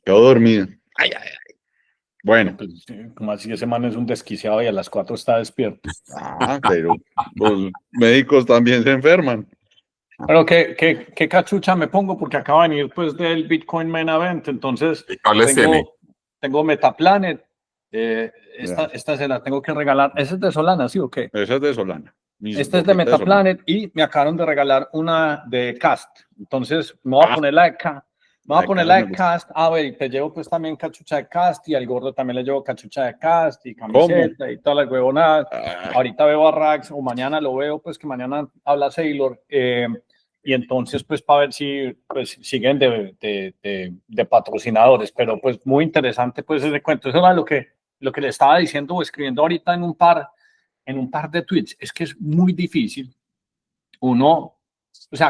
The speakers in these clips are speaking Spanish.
Quedó dormido. Ay, ay, ay. Bueno. Pues, como así, ese man es un desquiciado y a las 4 está despierto. Pero los médicos también se enferman. Pero ¿qué cachucha me pongo? Porque acaba de venir pues del Bitcoin Main Event, entonces ¿Cuál les tiene? tengo Metaplanet. Esta se la tengo que regalar. ¿Esa es de Solana, sí o qué? Esa es de Solana. Esta es de Metaplanet y me acabaron de regalar una de Cast. Entonces me voy a poner la de Cast. Me voy a poner la de Cast. A ver, te llevo pues también cachucha de Cast y al gordo también le llevo cachucha de Cast y camiseta y todas las huevonadas. Ahorita veo a Rax o mañana lo veo, pues que mañana habla Sailor. Y entonces pues para ver si pues siguen de patrocinadores, pero pues muy interesante pues ese cuento. Eso era lo que le estaba diciendo o escribiendo ahorita en un par de tweets. Es que es muy difícil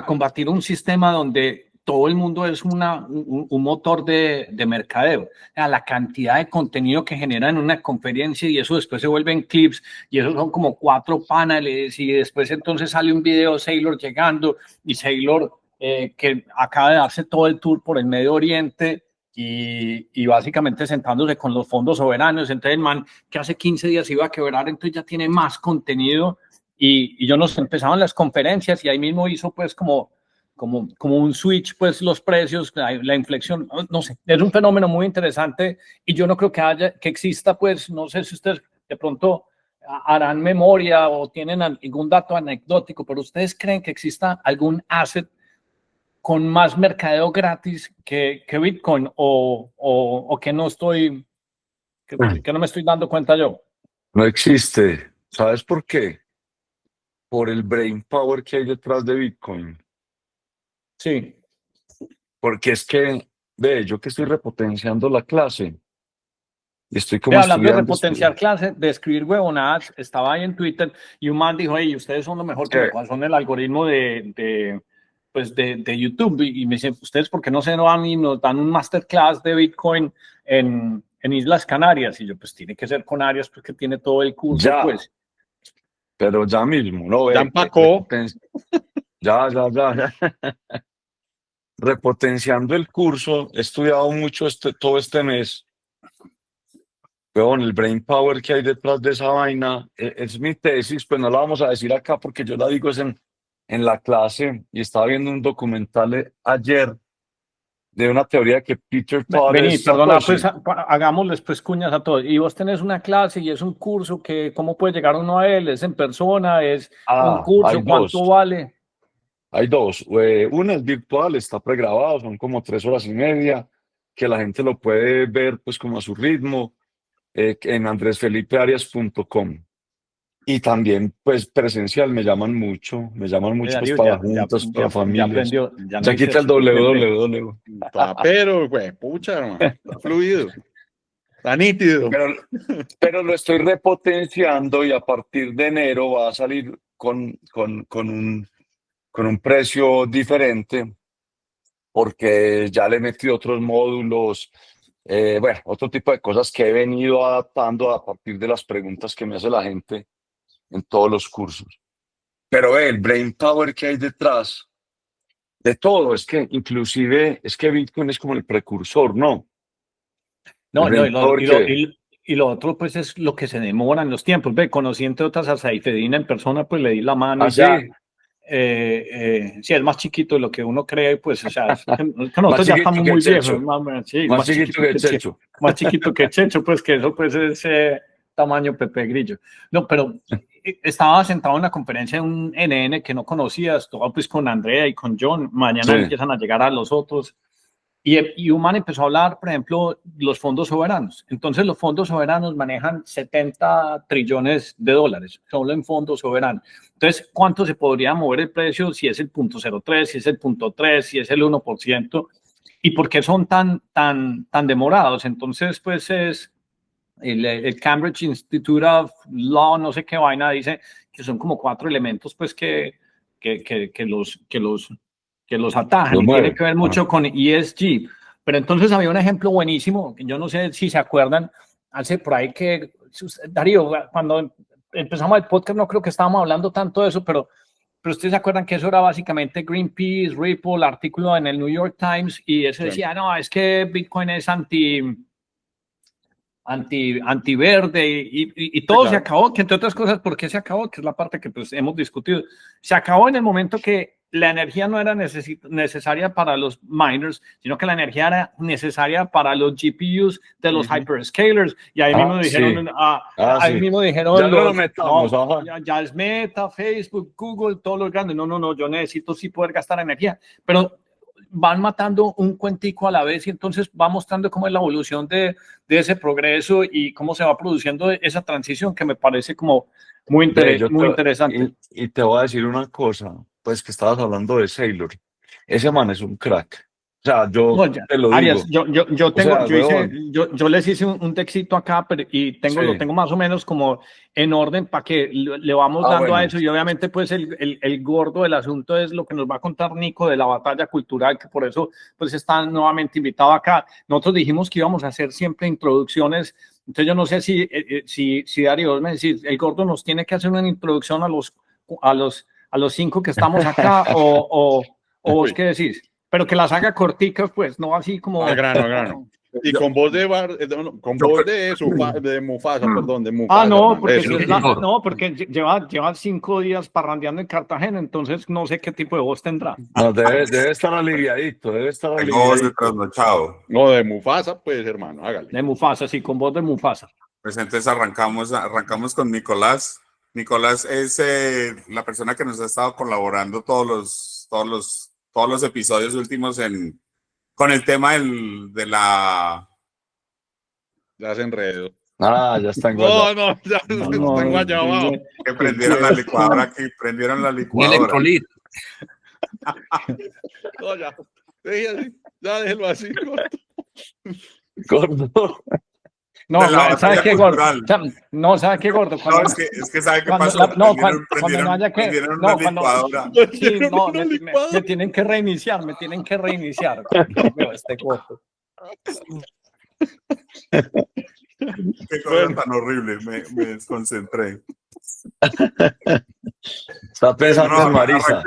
combatir un sistema donde todo el mundo es un motor de mercadeo. O sea, la cantidad de contenido que genera en una conferencia y eso después se vuelven clips y eso son como 4 paneles y después entonces sale un video Sailor llegando y Sailor que acaba de darse todo el tour por el Medio Oriente y básicamente sentándose con los fondos soberanos. Entonces el man que hace 15 días iba a quebrar, entonces ya tiene más contenido y yo nos empezaban las conferencias y ahí mismo hizo pues como un switch, pues los precios, la inflexión, no sé, es un fenómeno muy interesante y yo no creo que exista, pues, no sé si ustedes de pronto harán memoria o tienen algún dato anecdótico, pero ustedes creen que exista algún asset con más mercadeo gratis que Bitcoin o que no estoy, que no me estoy dando cuenta yo. No existe. ¿Sabes por qué? Por el brain power que hay detrás de Bitcoin. Sí. Porque es que, yo que estoy repotenciando la clase y estoy como hablando de estudiando repotenciar clase, de escribir huevonadas, estaba ahí en Twitter y un man dijo, hey, ustedes son lo mejor que me pasó en el algoritmo de YouTube. Y me dice, ¿ustedes por qué no se van y nos dan un masterclass de Bitcoin en Islas Canarias? Y yo, pues tiene que ser con Arias porque tiene todo el curso, ya, pues. pero ya mismo, ¿no? Ya empacó. Ya. Repotenciando el curso, he estudiado mucho todo este mes. Pero el brain power que hay detrás de esa vaina es mi tesis, pues no la vamos a decir acá porque yo la digo es en la clase y estaba viendo un documental ayer de una teoría que Peter Todd Vení, perdona, pues hagámosles pues cuñas a todos. Y vos tenés una clase y es un curso que, ¿cómo puede llegar uno a él? ¿Es en persona? ¿Es un curso? ¿Cuánto vale? Hay dos. Una es virtual, está pregrabado, son como 3 horas y media, que la gente lo puede ver pues como a su ritmo en andresfelipearias.com. Y también pues presencial me llaman mucho pues para juntas, para familias. Ya quita el www. Pero, güey, pucha, hermano, está fluido. Está nítido. Pero lo estoy repotenciando y a partir de enero va a salir con un precio diferente porque ya le he metido otros módulos, otro tipo de cosas que he venido adaptando a partir de las preguntas que me hace la gente en todos los cursos. Pero el brain power que hay detrás de todo, es que inclusive es que Bitcoin es como el precursor, ¿no? Y lo otro pues es lo que se demora en los tiempos. Ve, conocí entre otras a Saifedina en persona, pues le di la mano y ya. Sí, es más chiquito de lo que uno cree, pues, o sea, nosotros ya estamos muy viejos. Más chiquito que Checho. Más chiquito que Checho, pues que eso pues es tamaño Pepe Grillo. No, pero estaba sentado en la conferencia de un NN que no conocías, estaba pues con Andrea y con John, mañana empiezan a llegar a los otros. Y un man empezó a hablar, por ejemplo, los fondos soberanos. Entonces, los fondos soberanos manejan 70 trillones de dólares, solo en fondos soberanos. Entonces, ¿cuánto se podría mover el precio si es el 0.03, si es el 0.3, si es el 1%? ¿Y por qué son tan demorados? Entonces, pues es el Cambridge Institute of Law, no sé qué vaina, dice que son como 4 elementos, pues que los atajan y tiene que ver mucho con ESG. Pero entonces había un ejemplo buenísimo, que yo no sé si se acuerdan, hace por ahí que, Darío, cuando empezamos el podcast no creo que estábamos hablando tanto de eso, pero pero ustedes se acuerdan que eso era básicamente Greenpeace, Ripple, artículo en el New York Times, y eso Sí. decía, no, es que Bitcoin es antiverde y todo claro. se acabó, que entre otras cosas, ¿por qué se acabó? Que es la parte que pues hemos discutido. Se acabó en el momento que la energía no era necesaria para los miners, sino que la energía era necesaria para los GPUs de los hyperscalers, y ahí mismo dijeron, ahí sí. mismo dijeron, Ya no lo metamos, ajá. ya es Meta, Facebook, Google, todos los grandes, no, yo necesito sí poder gastar energía, pero van matando un cuentico a la vez y entonces va mostrando cómo es la evolución de ese progreso y cómo se va produciendo esa transición que me parece como muy, muy interesante. Y te voy a decir una cosa, pues que estabas hablando de Saylor. Ese man es un crack. O sea, yo No, ya, te lo Arias, digo. yo tengo, O sea, yo les hice un textito acá y tengo, Sí. lo tengo más o menos como en orden para que le vamos dando bueno. a eso, y obviamente pues el gordo del asunto es lo que nos va a contar Nico de la batalla cultural, que por eso pues está nuevamente invitado acá. Nosotros dijimos que íbamos a hacer siempre introducciones, entonces yo no sé si Darío me decís, el gordo nos tiene que hacer una introducción a los 5 que estamos acá o vos qué decís. Pero que las haga corticas, pues, no así como... Al grano. Y con voz de voz de Mufasa, perdón, de Mufasa. no, porque, eso. porque lleva 5 días parrandeando en Cartagena, entonces no sé qué tipo de voz tendrá. No, debe estar aliviadito, Tengo voz de trasnochado. No, de Mufasa, pues, hermano, hágale. De Mufasa, sí, con voz de Mufasa. Pues entonces arrancamos con Nicolás. Nicolás es la persona que nos ha estado colaborando todos los episodios últimos con el tema de la... Ya se enredó. Ya está en WhatsApp. No, ya está en guayabao. Que prendieron la licuadora aquí, prendieron la licuadora. Electrolit. No, ya. Ya déjelo así. Gordo. No, ¿sabes qué, gordo? No, ¿sabes qué, gordo? No, es que ¿sabe qué pasó? Cuando no haya que... Prendieron una licuadora. Sí, no, me tienen que reiniciar, Veo este gordo. Qué cosa tan horrible, me desconcentré. Está pensando en Marisa.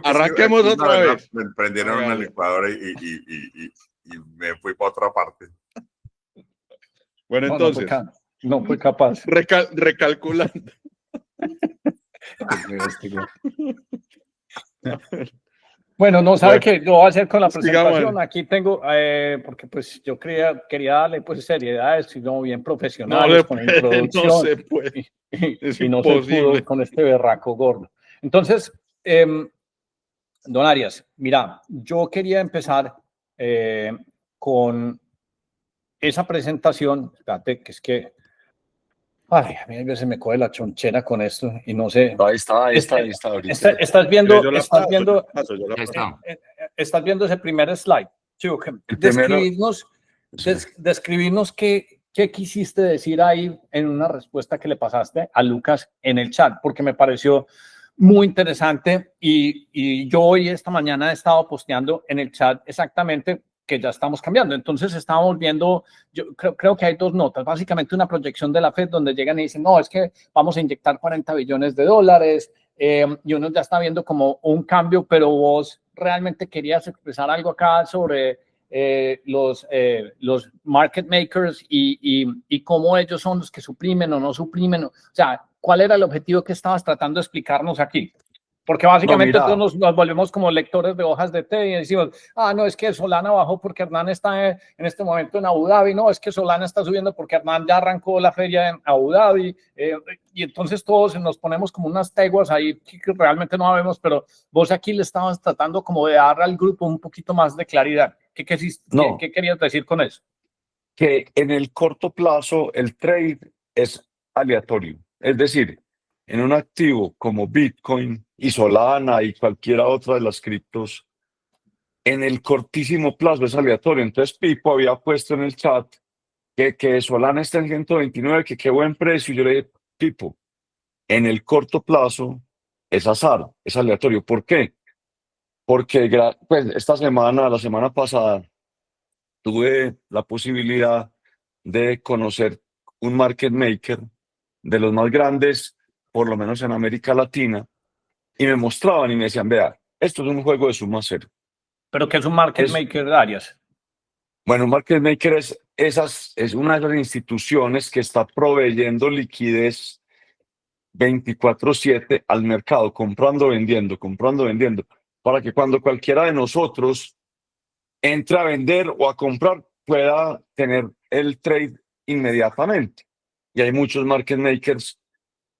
Arranquemos otra vez. Me prendieron una licuadora y me fui para otra parte. Bueno, entonces. No fue capaz. Recalculando. Bueno, no sabe qué lo voy a hacer con la presentación. Sigamos. Aquí tengo, porque pues yo quería darle pues seriedad a esto, y no bien profesionales con la introducción. No se puede. Y no se pudo con este berraco gordo. Entonces, don Arias, mira, yo quería empezar con esa presentación. Espérate, que es que ay, a mí a veces me coge la chonchera con esto y no sé. Ahí está. Estás viendo ese primer slide. Describirnos qué quisiste decir ahí en una respuesta que le pasaste a Lucas en el chat, porque me pareció muy interesante y yo hoy, esta mañana, he estado posteando en el chat exactamente que ya estamos cambiando. Entonces estábamos viendo, yo creo que hay 2 notas, básicamente una proyección de la Fed donde llegan y dicen, no, es que vamos a inyectar $40 billones, y uno ya está viendo como un cambio, pero vos realmente querías expresar algo acá sobre los market makers y cómo ellos son los que suprimen o no suprimen, o sea, ¿cuál era el objetivo que estabas tratando de explicarnos aquí? Porque básicamente todos nos volvemos como lectores de hojas de té y decimos, no, es que Solana bajó porque Hernán está en este momento en Abu Dhabi, no, es que Solana está subiendo porque Hernán ya arrancó la feria en Abu Dhabi, y entonces todos nos ponemos como unas teguas ahí que realmente no sabemos, pero vos aquí le estabas tratando como de dar al grupo un poquito más de claridad. ¿Qué querías decir con eso? Que en el corto plazo el trade es aleatorio, es decir, en un activo como Bitcoin y Solana y cualquiera otra de las criptos, en el cortísimo plazo es aleatorio. Entonces Pipo había puesto en el chat que Solana está en 129, que qué buen precio. Y yo le dije, Pipo, en el corto plazo es azar, es aleatorio. ¿Por qué? Porque pues, la semana pasada, tuve la posibilidad de conocer un market maker de los más grandes, por lo menos en América Latina, y me mostraban y me decían, vea, esto es un juego de suma cero. Pero que es un market Es- maker, Arias. Bueno, un market maker es una de las instituciones que está proveyendo liquidez 24/7 al mercado, comprando, vendiendo, para que cuando cualquiera de nosotros entre a vender o a comprar, pueda tener el trade inmediatamente. Y hay muchos market makers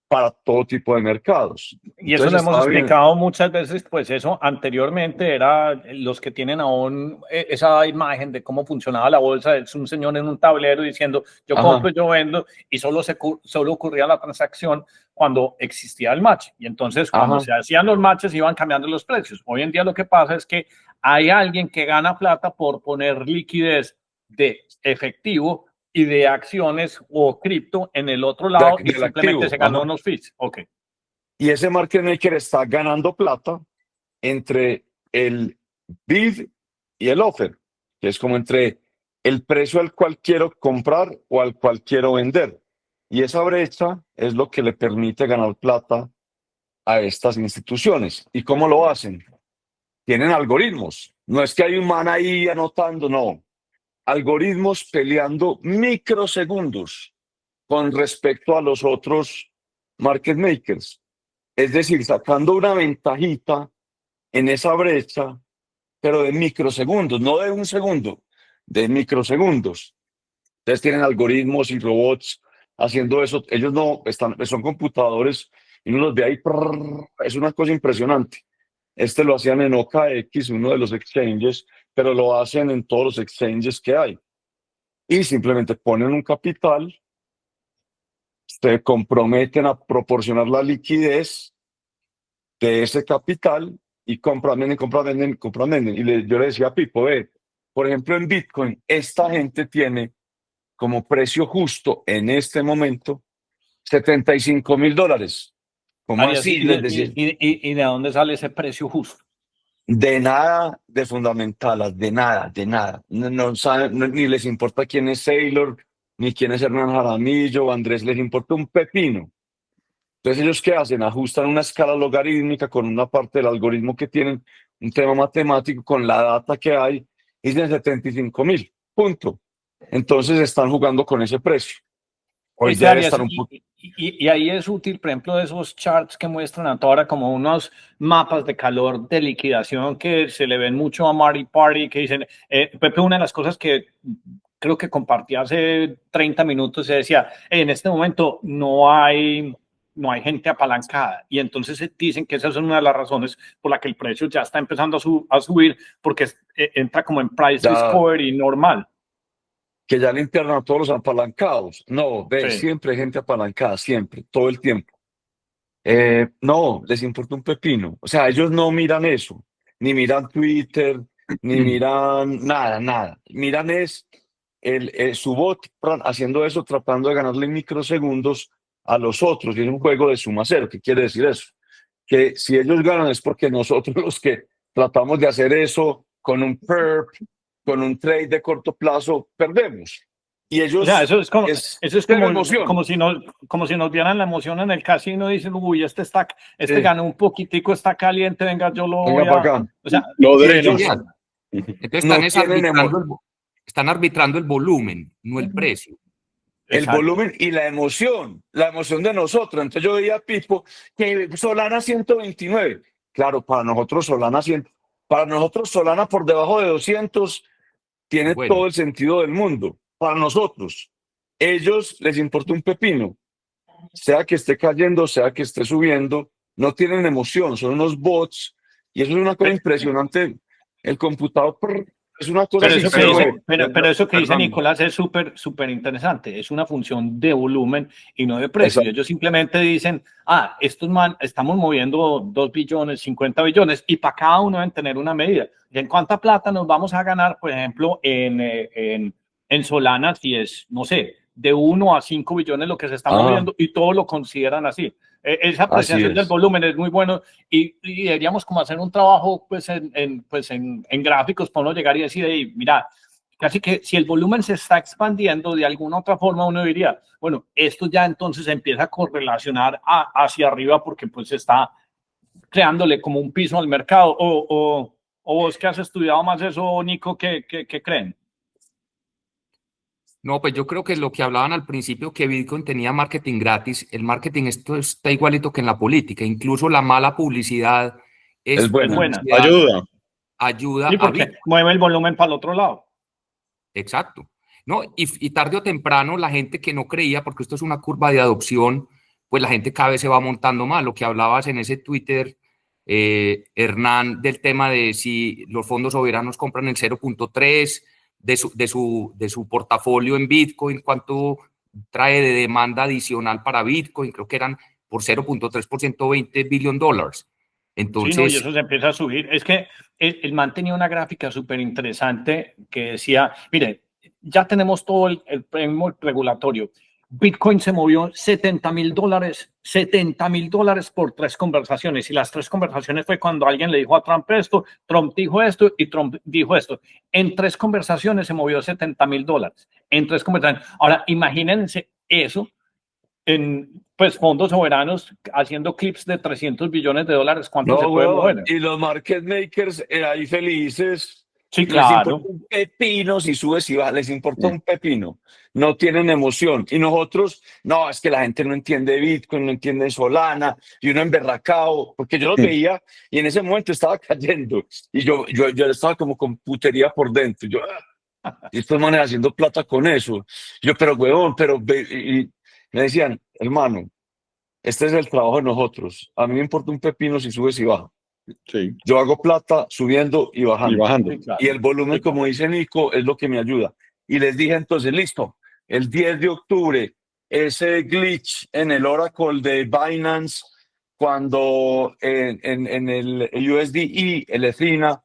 para todo tipo de mercados. Y eso lo Entonces hemos estaba bien. explicado muchas veces, pues eso anteriormente era los que tienen aún esa imagen de cómo funcionaba la bolsa, es un señor en un tablero diciendo yo Ajá. compro, yo vendo, y solo ocurría la transacción cuando existía el match. Y entonces cuando Ajá. se hacían los matches iban cambiando los precios. Hoy en día lo que pasa es que hay alguien que gana plata por poner liquidez de efectivo y de acciones o cripto en el otro lado y Del simplemente activo. se ganó Ajá. unos fees. Ok. Y ese market maker está ganando plata entre el bid y el offer, que es como entre el precio al cual quiero comprar o al cual quiero vender. Y esa brecha es lo que le permite ganar plata a estas instituciones. ¿Y cómo lo hacen? Tienen algoritmos. No es que hay un man ahí anotando, no. Algoritmos peleando microsegundos con respecto a los otros market makers. Es decir, sacando una ventajita en esa brecha, pero de microsegundos, no de un segundo, de microsegundos. Entonces tienen algoritmos y robots haciendo eso. Ellos no están, son computadores y uno los ve ahí, es una cosa impresionante. Este lo hacían en OKX, uno de los exchanges, pero lo hacen en todos los exchanges que hay. Y simplemente ponen un capital, se comprometen a proporcionar la liquidez de ese capital y compran, venden. Y yo le decía a Pipo, por ejemplo, en Bitcoin, esta gente tiene como precio justo en este momento $75,000. ¿Cómo Arias, así? Les decía, y de dónde sale ese precio justo? de nada de fundamentalas, de nada. No saben, ni les importa quién es Saylor, ni quién es Hernán Jaramillo o Andrés, les importa un pepino. Entonces, ¿ellos qué hacen? Ajustan una escala logarítmica con una parte del algoritmo que tienen, un tema matemático con la data que hay, y dicen 75,000, punto. Entonces, están jugando con ese precio. Hoy Oíste, debe Arias, estar un poco. y ahí es útil, por ejemplo, esos charts que muestran a toda hora como unos mapas de calor de liquidación que se le ven mucho a Marty Party, que dicen, Pepe, una de las cosas que creo que compartí hace 30 minutos, se decía, en este momento no hay gente apalancada, y entonces dicen que esa es una de las razones por la que el precio ya está empezando a subir, porque entra como en price discovery normal. Que ya limpiaron a todos los apalancados. No, Sí. siempre hay gente apalancada, siempre, todo el tiempo. No, les importa un pepino. O sea, ellos no miran eso, ni miran Twitter, ni miran nada. Miran es su bot haciendo eso, tratando de ganarle microsegundos a los otros. Y es un juego de suma cero. ¿Qué quiere decir eso? Que si ellos ganan es porque nosotros los que tratamos de hacer eso con un perp, con un trade de corto plazo, perdemos. Y ellos, O sea, eso es cero emoción. como si nos vieran la emoción en el casino y dicen, uy, este ganó un poquitico, está caliente, venga, yo lo voy Venga para a... acá. O sea, Lo Y dreno. ellos Entonces no están, tienen están arbitrando el volumen, no el precio. el exacto. volumen y la emoción de nosotros. Entonces yo veía a Pipo que Solana 129. Claro, para nosotros Solana por debajo de 200 tiene Bueno. todo el sentido del mundo. Para nosotros, ellos les importa un pepino. Sea que esté cayendo, sea que esté subiendo, no tienen emoción, son unos bots. Y eso es una cosa impresionante. El computador es una cosa Pero así. eso que dice Perdón. Nicolás es súper interesante. Es una función de volumen y no de precio. Ellos simplemente dicen, estamos moviendo 2 billones, 50 billones, y para cada uno deben tener una medida. ¿En cuánta plata nos vamos a ganar, por ejemplo, en Solana, si es, no sé, de 1 a 5 billones lo que se está moviendo, y todo lo consideran así? Esa apreciación del volumen es muy bueno, y deberíamos como hacer un trabajo pues en gráficos para uno llegar y decir, hey, mira, casi que si el volumen se está expandiendo de alguna otra forma, uno diría, bueno, esto ya entonces empieza a correlacionar hacia arriba porque pues está creándole como un piso al mercado. O vos que has estudiado más eso, Nico, ¿qué creen? No, pues yo creo que lo que hablaban al principio, que Bitcoin tenía marketing gratis, el marketing esto está igualito que en la política, incluso la mala publicidad Es buena. publicidad, Ayuda. ayuda Sí, a porque Bitcoin. mueve el volumen para el otro lado. Exacto. No, y tarde o temprano la gente que no creía, porque esto es una curva de adopción, pues la gente cada vez se va montando más. Lo que hablabas en ese Twitter, Hernán, del tema de si los fondos soberanos compran el 0.3 de su portafolio en Bitcoin, cuánto trae de demanda adicional para Bitcoin, creo que eran por 0.3% $20 billion. Sí, no, y Entonces, eso se empieza a subir. Es que el man tenía una gráfica súper interesante que decía, mire, ya tenemos todo el framework regulatorio. Bitcoin se movió $70,000 por 3 conversaciones. Y las 3 conversaciones fue cuando alguien le dijo a Trump esto, Trump dijo esto y Trump dijo esto. En 3 conversaciones se movió $70,000. En 3 conversaciones. Ahora, imagínense eso en pues fondos soberanos haciendo clips de $300 billones. ¿Cuánto se No, puede weón. mover? Y los market makers ahí felices. Sí, Les claro. importa un pepino si subes y bajas, les importa un pepino. No tienen emoción. Y nosotros, no, es que la gente no entiende Bitcoin, no entiende Solana, y uno emberracado, porque yo los veía y en ese momento estaba cayendo. Y yo estaba como con putería por dentro. Yo, y estos manes haciendo plata con eso. Yo, pero huevón, y me decían, hermano, este es el trabajo de nosotros. A mí me importa un pepino si subes y bajas. Sí. Yo hago plata subiendo y bajando. Y bajando. Sí, claro. Y el volumen, Sí, claro. como dice Nico, es lo que me ayuda. Y les dije entonces, listo, el 10 de octubre, ese glitch en el Oracle de Binance, cuando en el USDE, el Ethina,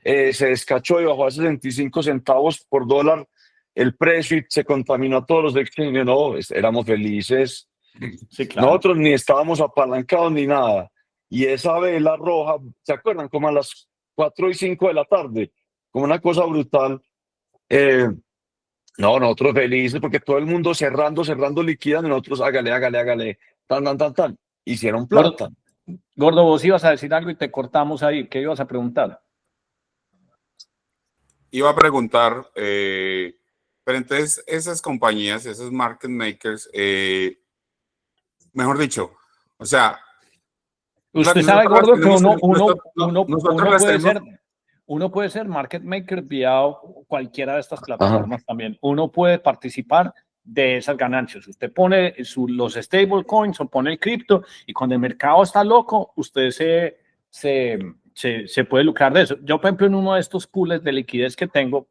se descachó y bajó a 65 centavos por dólar el precio y se contaminó a todos los exchanges. No, éramos felices. Sí, claro. Nosotros ni estábamos apalancados ni nada. Y esa vela roja, ¿se acuerdan? Como a las 4:05 de la tarde, como una cosa brutal. No, nosotros felices porque todo el mundo cerrando, liquidando, nosotros hágale, tan. Hicieron plata. Gordo, vos ibas a decir algo y te cortamos ahí. ¿Qué ibas a preguntar? Iba a preguntar, pero entonces esas compañías, esos market makers, mejor dicho, o sea, Usted sabe, Gordo, que nosotros uno puede ser market maker vía cualquiera de estas plataformas también. Uno puede participar de esas ganancias. Usted pone los stable coins o pone el cripto y cuando el mercado está loco, usted se puede lucrar de eso. Yo, por ejemplo, en uno de estos pools de liquidez que tengo,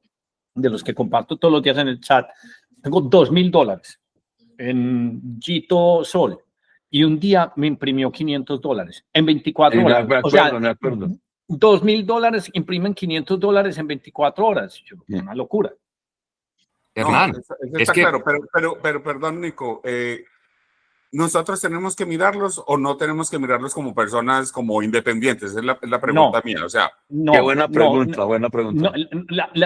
de los que comparto todos los días en el chat, tengo $2,000 en Gito Sol. Y un día me imprimió $500 en 24 horas. Me acuerdo. $2,000 imprimen $500 en 24 horas. Una locura. Hernán, eso es está que claro, pero perdón, Nico, ¿nosotros tenemos que mirarlos o no tenemos que mirarlos como personas como independientes? Es la pregunta mía, o sea. No, qué buena pregunta, buena pregunta.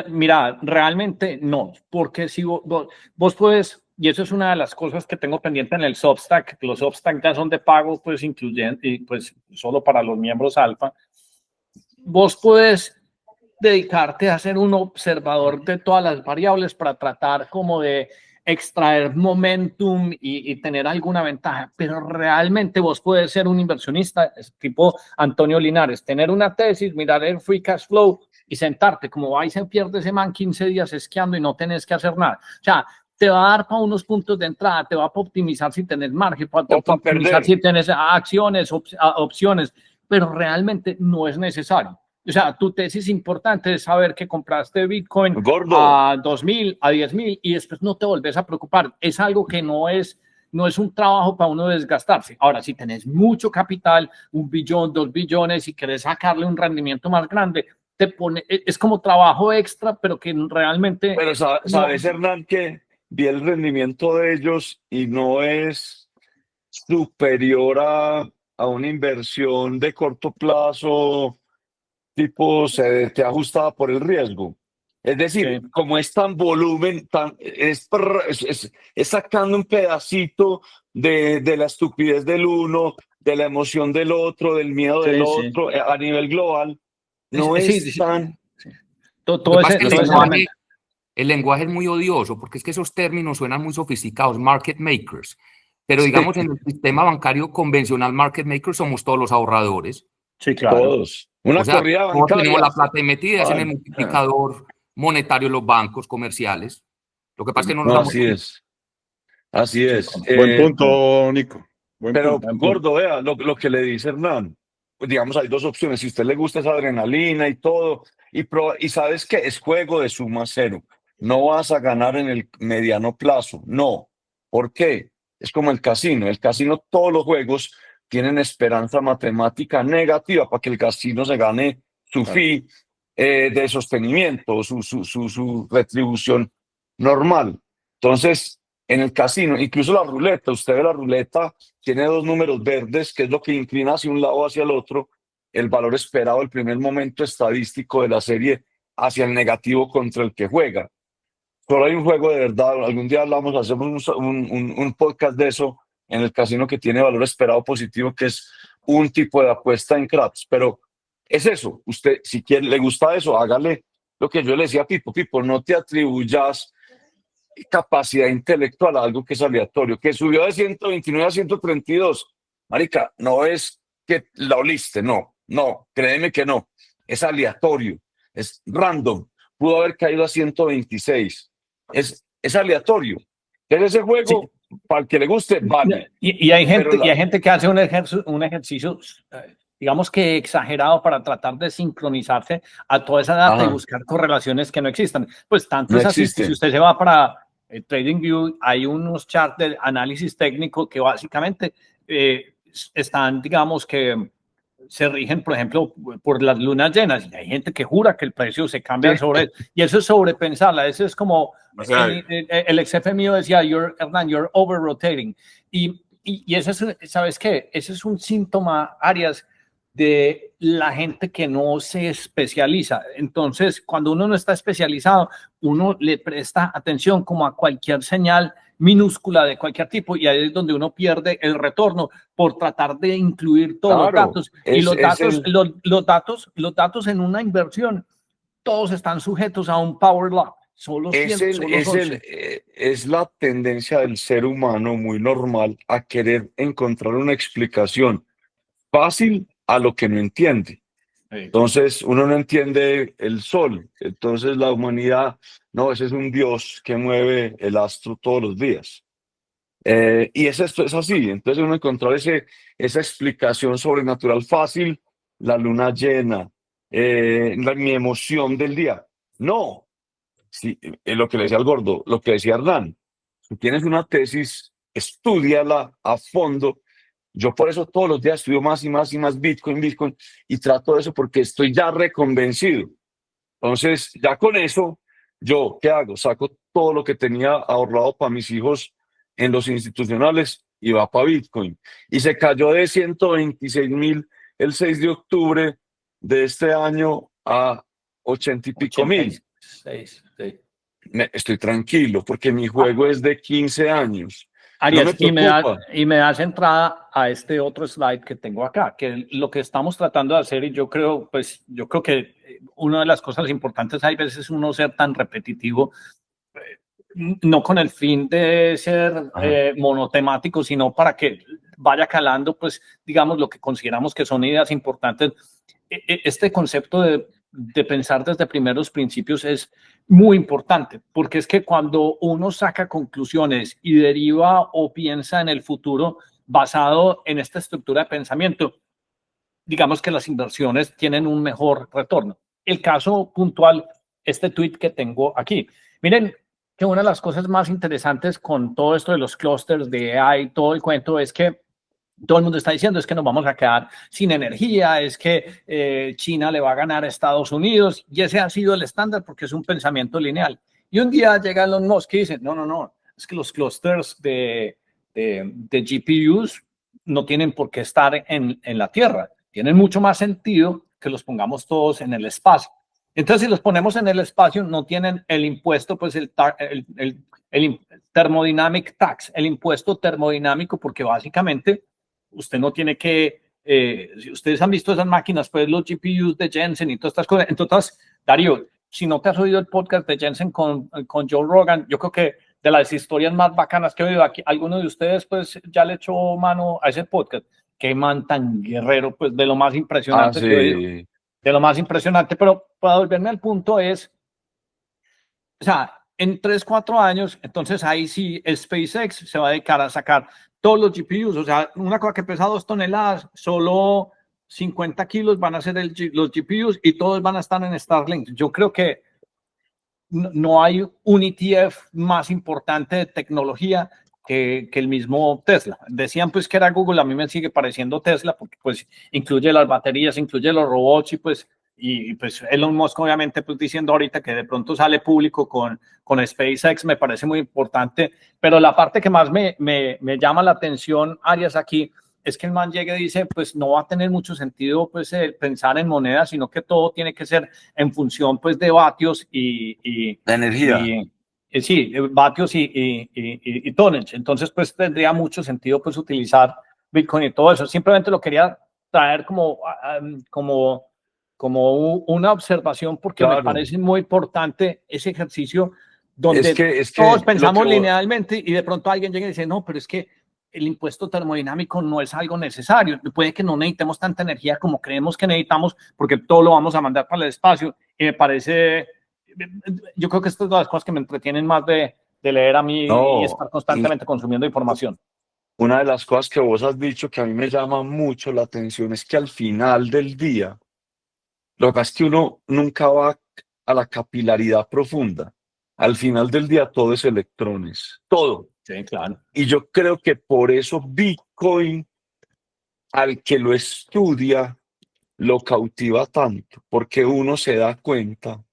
Mira, realmente no, porque si vos puedes, y eso es una de las cosas que tengo pendiente en el Substack, los Substack ya son de pago, pues incluyendo, y pues solo para los miembros alfa. Vos puedes dedicarte a ser un observador de todas las variables para tratar como de extraer momentum y tener alguna ventaja, pero realmente vos puedes ser un inversionista tipo Antonio Linares, tener una tesis, mirar el free cash flow y sentarte, como ahí se pierde ese man 15 días esquiando y no tenés que hacer nada. O sea, te va a dar para unos puntos de entrada, te va a optimizar si tenés margen, para optimizar si tenés acciones, opciones, pero realmente no es necesario. O sea, tu tesis importante es saber que compraste Bitcoin a 2,000, a 10,000 y después no te volvés a preocupar. Es algo que no es un trabajo para uno desgastarse. Ahora, si tenés mucho capital, 1 billón, 2 billones y querés sacarle un rendimiento más grande, es como trabajo extra, pero que realmente... Pero sabes, Hernán, que vi el rendimiento de ellos y no es superior a una inversión de corto plazo, tipo se te ajustada por el riesgo. Es decir, como es tan volumen, es sacando un pedacito de la estupidez del uno, de la emoción del otro, del miedo del Sí, sí. otro, a nivel global, no Sí, es sí, tan... Todo, Lo todo que pasa ese, es que todo ese elemento. el lenguaje es muy odioso, porque es que esos términos suenan muy sofisticados, market makers. Pero Sí, digamos, en el sistema bancario convencional, market makers somos todos los ahorradores. Sí, claro. todos. Una O sea, corrida todos tenemos bancaria. la plata ahí metida, es en el Ay, multiplicador monetario de los bancos comerciales. Lo que pasa es que no nos no, damos así cuenta. es. Así Sí, es. Buen punto, Nico. Buen Pero, punto. gordo, vea lo que le dice Hernán. Pues, digamos, hay dos opciones. Si a usted le gusta esa adrenalina y todo, y sabes que es juego de suma cero. No vas a ganar en el mediano plazo. No. ¿Por qué? Es como el casino. El casino, todos los juegos tienen esperanza matemática negativa para que el casino se gane su Claro. fee de sostenimiento, su retribución normal. Entonces, en el casino, incluso la ruleta, usted ve la ruleta, tiene dos números verdes, que es lo que inclina hacia un lado o hacia el otro, el valor esperado, el primer momento estadístico de la serie hacia el negativo contra el que juega. Solo hay un juego de verdad, algún día hablamos, hacemos un podcast de eso en el casino que tiene valor esperado positivo, que es un tipo de apuesta en craps, pero es eso, usted si quiere, le gusta eso, hágale lo que yo le decía a Pipo, no te atribuyas capacidad intelectual a algo que es aleatorio, que subió de 129 a 132. Marica, no es que la oliste, no, créeme que no, es aleatorio, es random, pudo haber caído a 126, es aleatorio. Es ese juego, para el que le guste, vale. Y hay gente, Pero y hay gente que hace un ejercicio, digamos que exagerado para tratar de sincronizarse a toda esa data y Ajá, buscar correlaciones que no existan. Pues tanto no es así que si existe. usted se va para TradingView, hay unos charts de análisis técnico que básicamente están, digamos que se rigen, por ejemplo, por las lunas llenas. Y hay gente que jura que el precio se cambia sobre, y eso es sobrepensarla. Eso es como O sea, el ex jefe mío decía, Hernán, you're over rotating. Y ese es, ¿sabes qué? Ese es un síntoma, Arias, de la gente que no se especializa. Entonces, cuando uno no está especializado, uno le presta atención como a cualquier señal minúscula de cualquier tipo, y ahí es donde uno pierde el retorno por tratar de incluir todos los Claro, datos. Y los datos en una inversión, todos están sujetos a un power law. Solo 100, solo son 100. es la tendencia del ser humano muy normal a querer encontrar una explicación fácil a lo que no entiende. Entonces, uno no entiende el sol. Entonces, la humanidad, no, ese es un Dios que mueve el astro todos los días. Y esto es así. Entonces, uno encontrar esa explicación sobrenatural fácil, la luna llena, mi emoción del día. No, sí, lo que le decía al gordo, lo que decía Hernán, si tienes una tesis, estúdiala a fondo. Yo por eso todos los días estudio más y más y más Bitcoin, y trato de eso porque estoy ya reconvencido. Entonces, ya con eso, yo, ¿qué hago? Saco todo lo que tenía ahorrado para mis hijos en los institucionales y va para Bitcoin. Y se cayó de 126.000 el 6 de octubre de este año a 80 y pico mil. 86, sí. Estoy tranquilo porque mi juego es de 15 años. Arias, No me preocupa. y me das entrada a este otro slide que tengo acá, que lo que estamos tratando de hacer, y yo creo que una de las cosas importantes hay veces es uno ser tan repetitivo, no con el fin de ser monotemático, sino para que vaya calando, pues, digamos, lo que consideramos que son ideas importantes. Este concepto de pensar desde primeros principios es muy importante, porque es que cuando uno saca conclusiones y deriva o piensa en el futuro basado en esta estructura de pensamiento, digamos que las inversiones tienen un mejor retorno. El caso puntual, este tweet que tengo aquí. Miren que una de las cosas más interesantes con todo esto de los clústeres de AI, todo el cuento, es que todo el mundo está diciendo es que nos vamos a quedar sin energía, es que China le va a ganar a Estados Unidos, y ese ha sido el estándar porque es un pensamiento lineal. Y un día llega Elon Musk y dice, no, es que los clústeres de GPUs no tienen por qué estar en la Tierra, tienen mucho más sentido que los pongamos todos en el espacio. Entonces, si los ponemos en el espacio, no tienen el impuesto, pues el thermodynamic tax, el impuesto termodinámico, porque básicamente usted no tiene que, si ustedes han visto esas máquinas, pues los GPUs de Jensen y todas estas cosas. Entonces, Darío, si no te has oído el podcast de Jensen con Joe Rogan, yo creo que de las historias más bacanas que he oído aquí, alguno de ustedes pues ya le echó mano a ese podcast. Qué man tan guerrero, pues de lo más impresionante sí. que he oído. De lo más impresionante, pero para volverme al punto es, o sea, en 3-4 años, entonces ahí sí SpaceX se va a dedicar a sacar todos los GPUs, o sea, una cosa que pesa 2 toneladas, solo 50 kilos van a ser los GPUs y todos van a estar en Starlink. Yo creo que no hay un ETF más importante de tecnología que el mismo Tesla. Decían pues que era Google, a mí me sigue pareciendo Tesla porque pues incluye las baterías, incluye los robots y pues Elon Musk obviamente pues diciendo ahorita que de pronto sale público con SpaceX me parece muy importante, pero la parte que más me llama la atención, Arias, aquí es que el man llega y dice pues no va a tener mucho sentido pues pensar en monedas, sino que todo tiene que ser en función pues de vatios y La energía. Sí, vatios y tonnage. Entonces, pues tendría mucho sentido pues utilizar Bitcoin y todo eso. Simplemente lo quería traer como una observación porque me parece muy importante ese ejercicio donde es que todos pensamos linealmente y de pronto alguien llega y dice, no, pero es que el impuesto termodinámico no es algo necesario. Puede que no necesitemos tanta energía como creemos que necesitamos porque todo lo vamos a mandar para el espacio. Y me parece... Yo creo que estas son las cosas que me entretienen más de leer a mí y estar constantemente consumiendo información. Una de las cosas que vos has dicho que a mí me llama mucho la atención es que al final del día, lo que pasa es que uno nunca va a la capilaridad profunda. Al final del día todo es electrones, todo. Sí, claro. Y yo creo que por eso Bitcoin, al que lo estudia, lo cautiva tanto, porque uno se da cuenta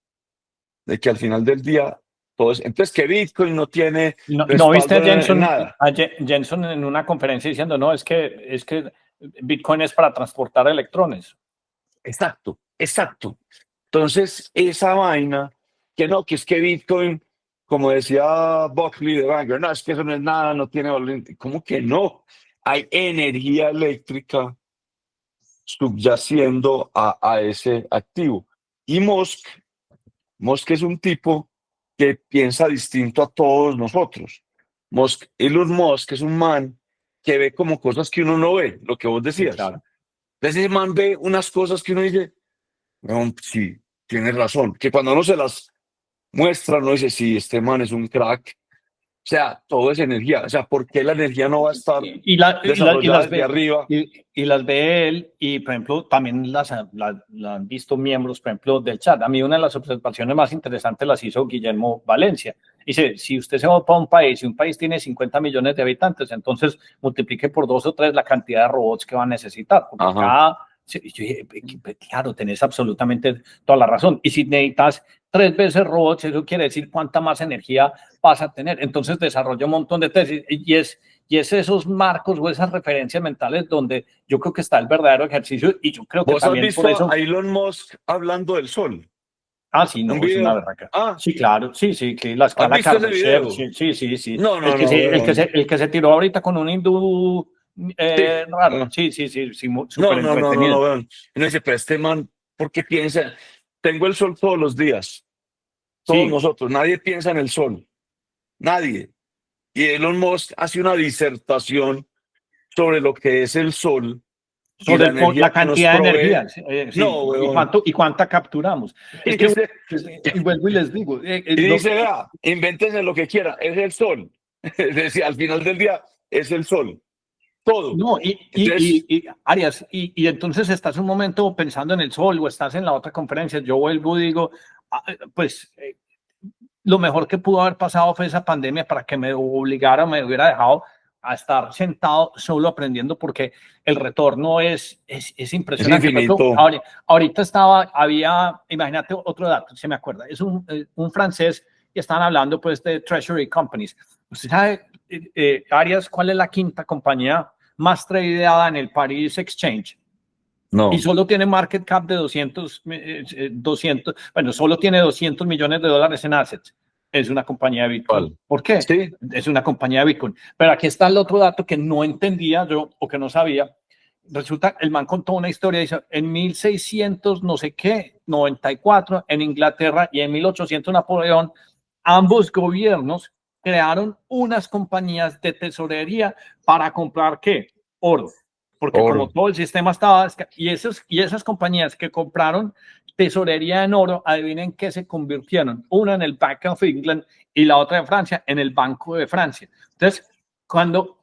de que al final del día todo es... Entonces que Bitcoin no tiene ¿No viste a Jensen, nada. Jensen en una conferencia diciendo, no, es que Bitcoin es para transportar electrones? Exacto. Entonces esa vaina, que es que Bitcoin, como decía Buckley de Vanguard, no, es que eso no es nada, no tiene valor. ¿Cómo que no? Hay energía eléctrica subyaciendo a ese activo. Y Musk es un tipo que piensa distinto a todos nosotros. Elon Musk es un man que ve como cosas que uno no ve, lo que vos decías. Sí, claro. Entonces ese man ve unas cosas que uno dice, no, sí, tienes razón, que cuando uno se las muestra, uno dice, sí, este man es un crack. O sea, todo es energía. O sea, ¿por qué la energía no va a estar desarrollada desde arriba? Y las ve él, y por ejemplo, también las han visto miembros, por ejemplo, del chat. A mí una de las observaciones más interesantes las hizo Guillermo Valencia. Dice, si usted se va para un país y un país tiene 50 millones de habitantes, entonces multiplique por 2 o 3 la cantidad de robots que va a necesitar. Porque claro, tenés absolutamente toda la razón. Y si necesitas 3 veces robots, eso quiere decir cuánta más energía vas a tener. Entonces desarrolla un montón de tesis y es esos marcos o esas referencias mentales donde yo creo que está el verdadero ejercicio y yo creo que ¿Vos también has visto por eso... a Elon Musk hablando del sol? Sí, no, ¿Un es una video? verdad. Sí, claro, sí, que la escala Kardashev, sí. No. El que se tiró ahorita con un hindú raro. Sí, súper entretenido. No, vean. Y uno dice, pero este man, ¿por qué piensa? Tengo el sol todos los días. Todos nosotros, nadie piensa en el sol. Nadie. Y Elon Musk hace una disertación sobre lo que es el sol. Sobre la cantidad de energía. ¿Y cuánta capturamos? Y vuelvo y les digo. Y dice, vea, invéntense lo que quiera, es el sol. Es decir, al final del día es el sol. Todo. No, y Arias, y entonces estás un momento pensando en el sol o estás en la otra conferencia. Yo vuelvo y digo, pues lo mejor que pudo haber pasado fue esa pandemia para que me hubiera dejado a estar sentado solo aprendiendo porque el retorno es impresionante. Ahorita imagínate otro dato, se me acuerda, es un francés y estaban hablando pues de treasury companies. ¿Usted sabe, Arias, cuál es la quinta compañía más tradeada en el Paris Exchange? No. Y solo tiene market cap de solo tiene $200 millones en assets. es una compañía de Bitcoin. ¿Cuál? ¿Por qué? Sí. Es una compañía de Bitcoin. Pero aquí está el otro dato que no entendía yo o que no sabía. Resulta, el man contó una historia, dice, en 1600 no sé qué, 94, en Inglaterra y en 1800 Napoleón, ambos gobiernos crearon unas compañías de tesorería para comprar ¿qué? Oro. Porque Oro. como todo el sistema estaba, y esas compañías que compraron tesorería en oro, adivinen qué se convirtieron. Una en el Bank of England y la otra en Francia, en el Banco de Francia. Entonces, cuando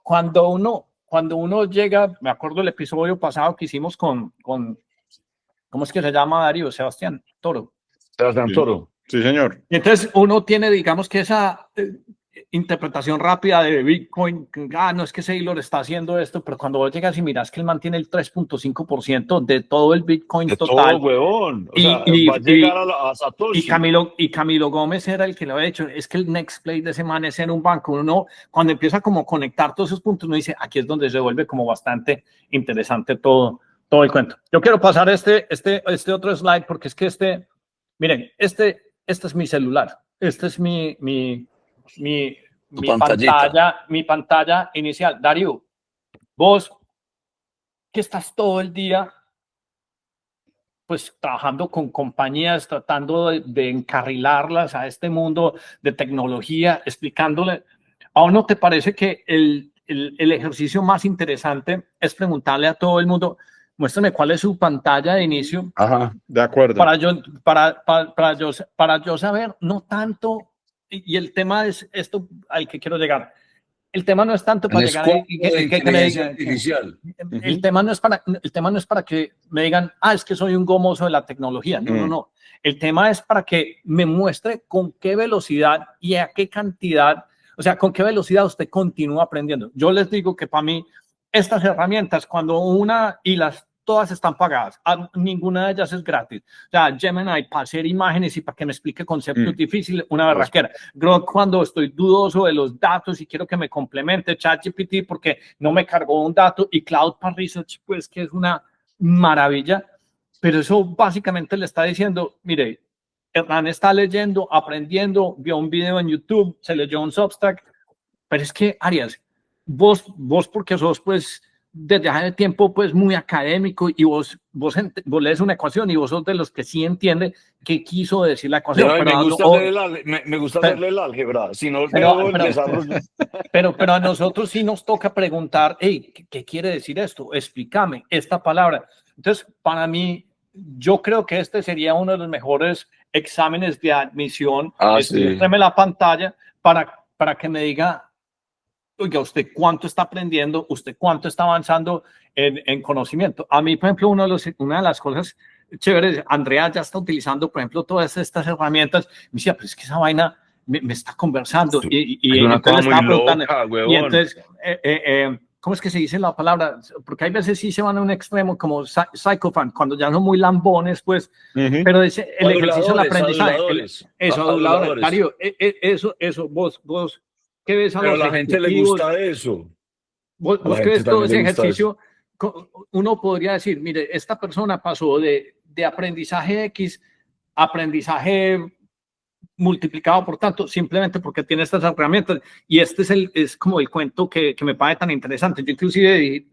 uno llega, me acuerdo el episodio pasado que hicimos con ¿cómo es que se llama Darío? Sebastián Toro. Sebastián Sí. Toro. Sí, señor. Y entonces uno tiene, digamos que esa interpretación rápida de Bitcoin, no es que Saylor está haciendo esto, pero cuando vos llegas y miras que él mantiene el 3.5% de todo el Bitcoin De total. todo, huevón. O Y- sea, y- va a llegar a Satoshi. Y Camilo Gómez era el que lo había hecho. Es que el next play de ese man es en un banco. Uno, cuando empieza como a conectar todos esos puntos, uno dice, aquí es donde se vuelve como bastante interesante todo el cuento. Yo quiero pasar este otro slide porque es que miren, este es mi celular. Este es mi pantallita. mi pantalla inicial. Darío, vos que estás todo el día pues trabajando con compañías, tratando de encarrilarlas a este mundo de tecnología, explicándole, ¿a uno te parece que el ejercicio más interesante es preguntarle a todo el mundo, muéstrame cuál es su pantalla de inicio? Ajá. De acuerdo. Para yo saber, no tanto, y el tema es esto al que quiero llegar. El tema no es tanto para llegar de que me inteligencia digan, artificial. el tema no es para que me digan, es que soy un gomoso de la tecnología. No, no. El tema es para que me muestre con qué velocidad y a qué cantidad, o sea, con qué velocidad usted continúa aprendiendo. Yo les digo que para mí, estas herramientas, cuando todas están pagadas, ninguna de ellas es gratis. O sea, Gemini para hacer imágenes y para que me explique conceptos difíciles, una berraquera. Grok cuando estoy dudoso de los datos y quiero que me complemente, ChatGPT porque no me cargó un dato, y Cloud para Research, pues que es una maravilla. Pero eso básicamente le está diciendo, mire, Hernán está leyendo, aprendiendo, vio un video en YouTube, se leyó un Substack, pero es que, Arias, vos porque sos pues desde hace tiempo pues muy académico y vos lees una ecuación y vos sos de los que sí entiende qué quiso decir la ecuación. No, Pero me gusta hacerle el álgebra, si no veo el desarrollo. Pero a nosotros sí nos toca preguntar, hey, ¿qué quiere decir esto? Explícame esta palabra. Entonces, para mí, yo creo que este sería uno de los mejores exámenes de admisión. Sí. Muéstrame la pantalla para que me diga, oiga, usted cuánto está aprendiendo, usted cuánto está avanzando en conocimiento. A mí, por ejemplo, una de las cosas chéveres, Andrea ya está utilizando, por ejemplo, todas estas herramientas. Me decía, pero es que esa vaina me está conversando. Y es una cosa entonces muy loca, huevón. y entonces, ¿cómo es que se dice la palabra? Porque hay veces sí se van a un extremo como psychofan, cuando ya son muy lambones, pues, pero el ejercicio del aprendizaje. Aduladores. Darío, eso, vos, ¿qué ves a Pero los a la gente le gusta eso. Vos que ves todo ese ejercicio, uno podría decir, mire, esta persona pasó de aprendizaje X a aprendizaje multiplicado por tanto, simplemente porque tiene estas herramientas. Y este es como el cuento que me parece tan interesante. Yo inclusive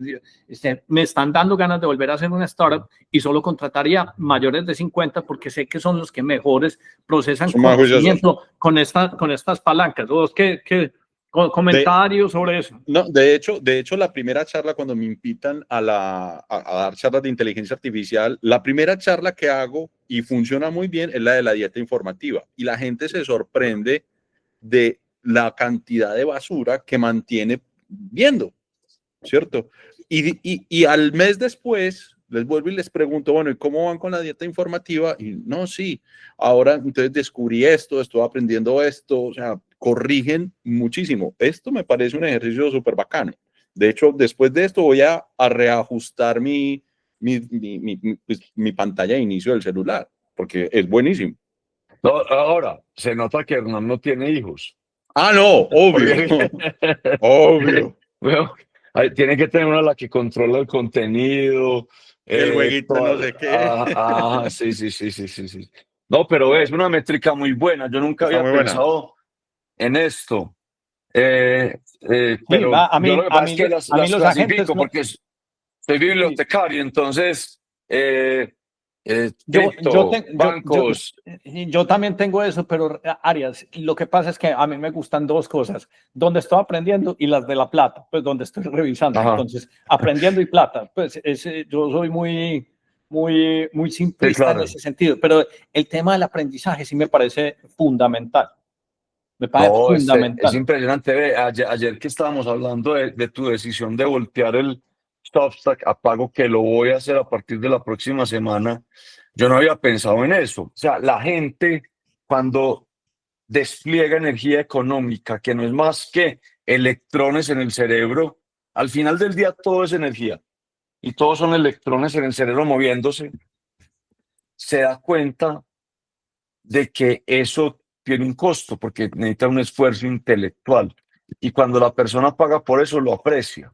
me están dando ganas de volver a hacer una startup y solo contrataría mayores de 50 porque sé que son los que mejores procesan conocimiento con estas palancas. ¿Vos qué comentarios sobre eso? No, de hecho, la primera charla cuando me invitan a dar charlas de inteligencia artificial, la primera charla que hago y funciona muy bien es la de la dieta informativa. Y la gente se sorprende de la cantidad de basura que mantiene viendo, ¿cierto? Y al mes después les vuelvo y les pregunto, bueno, ¿y cómo van con la dieta informativa? Y no, sí, ahora entonces descubrí esto, estoy aprendiendo esto, o sea, corrigen muchísimo. Esto me parece un ejercicio súper bacano. De hecho, después de esto voy a reajustar mi pantalla de inicio del celular, porque es buenísimo. No, ahora, se nota que Hernán no tiene hijos. No, obvio. Obvio. Bueno, tiene que tener una la que controla el contenido. El jueguito no sé qué. Sí. No, pero es una métrica muy buena. Yo nunca había pensado en esto. Sí, Pero va, a yo mí, lo que a pasa mí, es que a mí las los agentes clasifico no. porque soy Sí, bibliotecario, entonces yo, cripto, bancos. yo también tengo eso, pero Arias, lo que pasa es que a mí me gustan dos cosas, donde estoy aprendiendo y las de la plata, pues donde estoy revisando. Ajá. Entonces, aprendiendo y plata, pues yo soy muy Sí, simplista en claro. ese sentido, pero el tema del aprendizaje sí me parece fundamental, me parece No, es fundamental. impresionante. Ve, ayer que estábamos hablando de tu decisión de voltear el Substack a pago, que lo voy a hacer a partir de la próxima semana, yo no había pensado en eso. O sea, la gente cuando despliega energía económica, que no es más que electrones en el cerebro, al final del día todo es energía y todos son electrones en el cerebro moviéndose, se da cuenta de que eso tiene un costo porque necesita un esfuerzo intelectual y cuando la persona paga por eso lo aprecia.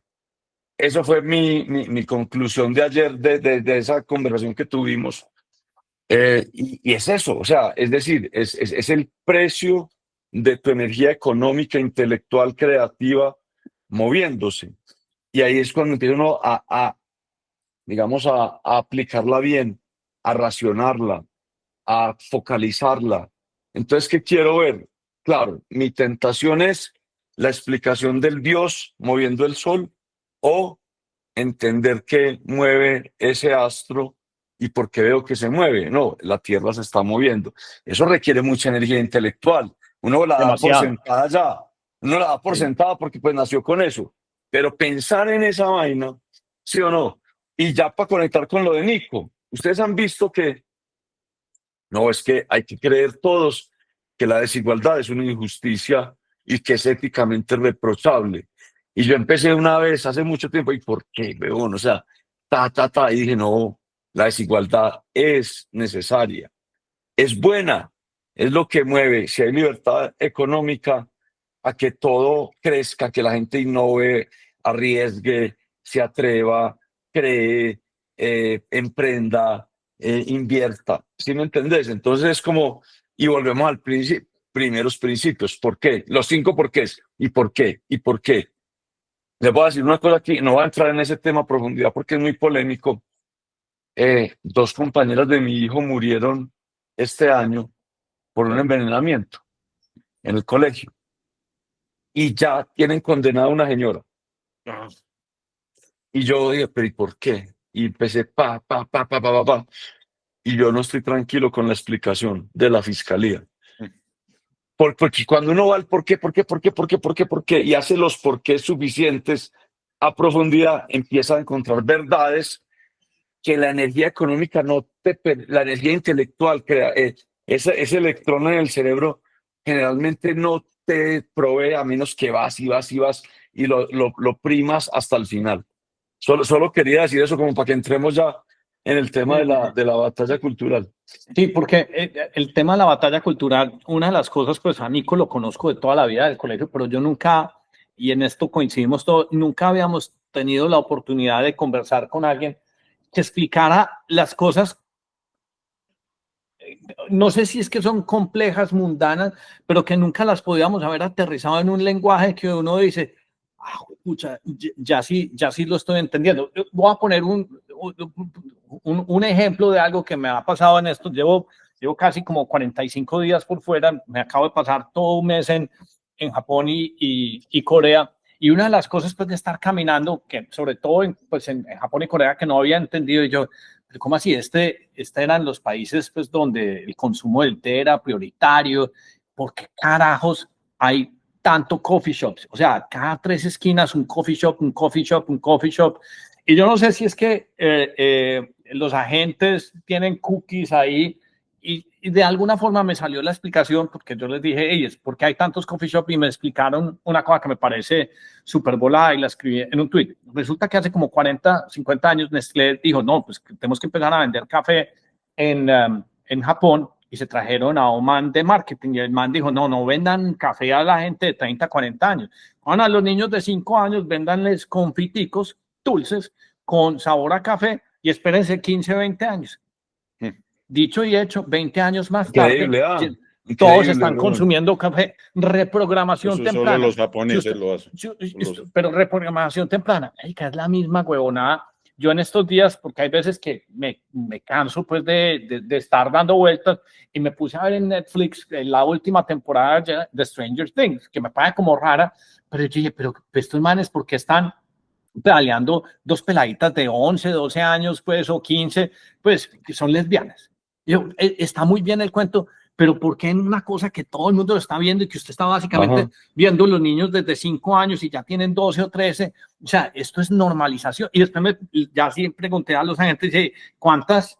Eso fue mi conclusión de ayer de esa conversación que tuvimos. Y es eso, o sea, es decir, es el precio de tu energía económica, intelectual, creativa, moviéndose. Y ahí es cuando empieza uno digamos, a aplicarla bien, a racionarla, a focalizarla. Entonces, ¿qué quiero ver? Claro, mi tentación es la explicación del Dios moviendo el sol o entender qué mueve ese astro y por qué veo que se mueve. No, la Tierra se está moviendo. Eso requiere mucha energía intelectual. Uno la da por Demasiado. sentada ya. Uno la da por Sí. sentada porque pues nació con eso. Pero pensar en esa vaina, ¿sí o no? Y ya para conectar con lo de Nico, ustedes han visto que no, es que hay que creer todos que la desigualdad es una injusticia y que es éticamente reprochable. Y yo empecé una vez hace mucho tiempo, ¿y por qué, weón? O sea, y dije, no, la desigualdad es necesaria, es buena, es lo que mueve. Si hay libertad económica, a que todo crezca, que la gente innove, arriesgue, se atreva, cree, emprenda, invierta. ¿Sí me entendés? Entonces es como, y volvemos al primeros principios. ¿Por qué? Los 5 porqués. ¿Y por qué? ¿Y por qué? Les voy a decir una cosa aquí, no voy a entrar en ese tema a profundidad porque es muy polémico. 2 compañeras de mi hijo murieron este año por un envenenamiento en el colegio y ya tienen condenada a una señora. Y yo dije, pero ¿y por qué? Y empecé y yo no estoy tranquilo con la explicación de la fiscalía. Porque cuando uno va al por qué, y hace los por qué suficientes a profundidad, empieza a encontrar verdades que la energía económica no la energía intelectual, ese electrón en el cerebro generalmente no te provee a menos que vas y lo primas hasta el final. Solo quería decir eso como para que entremos ya en el tema de la batalla cultural. Sí, porque el tema de la batalla cultural, una de las cosas, pues a Nico lo conozco de toda la vida del colegio, pero yo nunca, y en esto coincidimos todos, nunca habíamos tenido la oportunidad de conversar con alguien que explicara las cosas, no sé si es que son complejas, mundanas, pero que nunca las podíamos haber aterrizado en un lenguaje que uno dice, ah, pucha, ya sí lo estoy entendiendo. Voy a poner un ejemplo de algo que me ha pasado en esto. Llevo casi como 45 días por fuera, me acabo de pasar todo un mes en Japón y Corea. Y una de las cosas pues, de estar caminando, que sobre todo en Japón y Corea, que no había entendido, y yo, ¿cómo así? Este eran los países pues, donde el consumo del té era prioritario. ¿Por qué carajos hay tanto coffee shops? O sea, cada 3 esquinas un coffee shop, un coffee shop, un coffee shop. Y yo no sé si es que los agentes tienen cookies ahí y de alguna forma me salió la explicación porque yo les dije, hey, ¿por qué hay tantos coffee shops? Y me explicaron una cosa que me parece súper volada y la escribí en un tweet. Resulta que hace como 40, 50 años Nestlé dijo, no, pues tenemos que empezar a vender café en Japón y se trajeron a un man de marketing y el man dijo, no vendan café a la gente de 30, 40 años. Van a los niños de 5 años, vendanles confiticos dulces con sabor a café y espérense 15, 20 años. Dicho y hecho, 20 años más tarde, Increíble, ¿ah? Todos Increíble, están weón. consumiendo café. Reprogramación Eso temprana. solo los japoneses Si usted- lo hacen. Pero reprogramación temprana, marica, es la misma huevonada. Yo en estos días, porque hay veces que me canso pues de estar dando vueltas, y me puse a ver en Netflix la última temporada de Stranger Things, que me parece como rara, pero yo dije, pero estos manes, ¿por qué están pedaleando dos peladitas de 11, 12 años, pues, o 15, pues, que son lesbianas? Yo, está muy bien el cuento, pero ¿por qué en una cosa que todo el mundo lo está viendo y que usted está básicamente Ajá. viendo los niños desde 5 años y ya tienen 12 o 13? O sea, esto es normalización. Y después ya sí pregunté a los agentes, ¿cuántas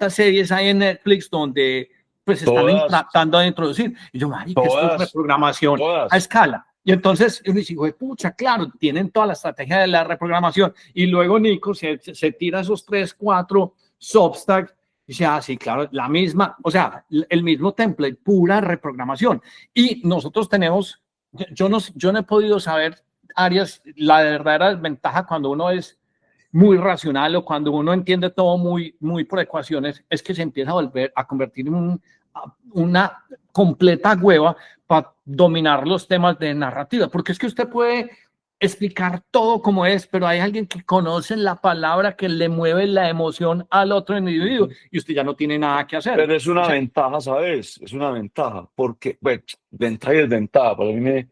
series hay en Netflix donde pues están Todas. tratando de introducir? Y yo, marica, esto es Todas. reprogramación Todas. a escala. Y entonces uno dice, pucha, claro, tienen toda la estrategia de la reprogramación. Y luego Nico se tira esos 3, 4 Substacks y dice, sí, claro, la misma, o sea, el mismo template, pura reprogramación. Y nosotros tenemos, yo no he podido saber, Arias, la verdadera desventaja cuando uno es muy racional o cuando uno entiende todo muy por ecuaciones, es que se empieza a convertir en una completa hueva para dominar los temas de narrativa, porque es que usted puede explicar todo como es, pero hay alguien que conoce la palabra que le mueve la emoción al otro individuo y usted ya no tiene nada que hacer. Pero es una O sea, ventaja, ¿sabes? Es una ventaja, porque, bueno, ventaja y desventaja. Para mí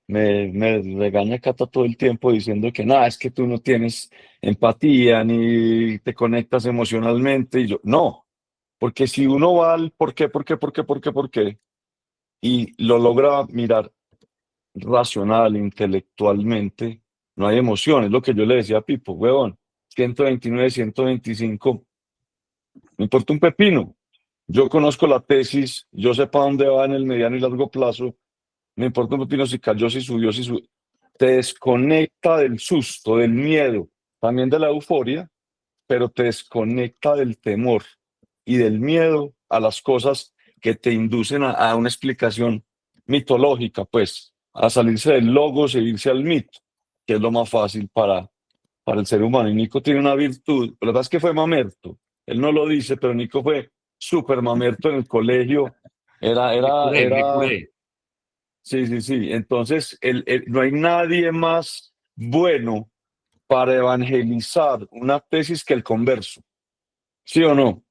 me regaña Cata todo el tiempo diciendo que nada, es que tú no tienes empatía ni te conectas emocionalmente. Y yo, no, porque si uno va al por qué, y lo logra mirar racional, intelectualmente, no hay emociones. Lo que yo le decía a Pipo, huevón, 129, 125, me importa un pepino. Yo conozco la tesis, yo sé para dónde va en el mediano y largo plazo. Me importa un pepino si cayó, si subió, si subió. Te desconecta del susto, del miedo, también de la euforia, pero te desconecta del temor y del miedo a las cosas que te inducen a una explicación mitológica, pues, a salirse del logos e irse al mito, que es lo más fácil para el ser humano. Y Nico tiene una virtud, la verdad es que fue mamerto, él no lo dice, pero Nico fue súper mamerto en el colegio, Me curé. sí. Entonces, no hay nadie más bueno para evangelizar una tesis que el converso. ¿Sí o no?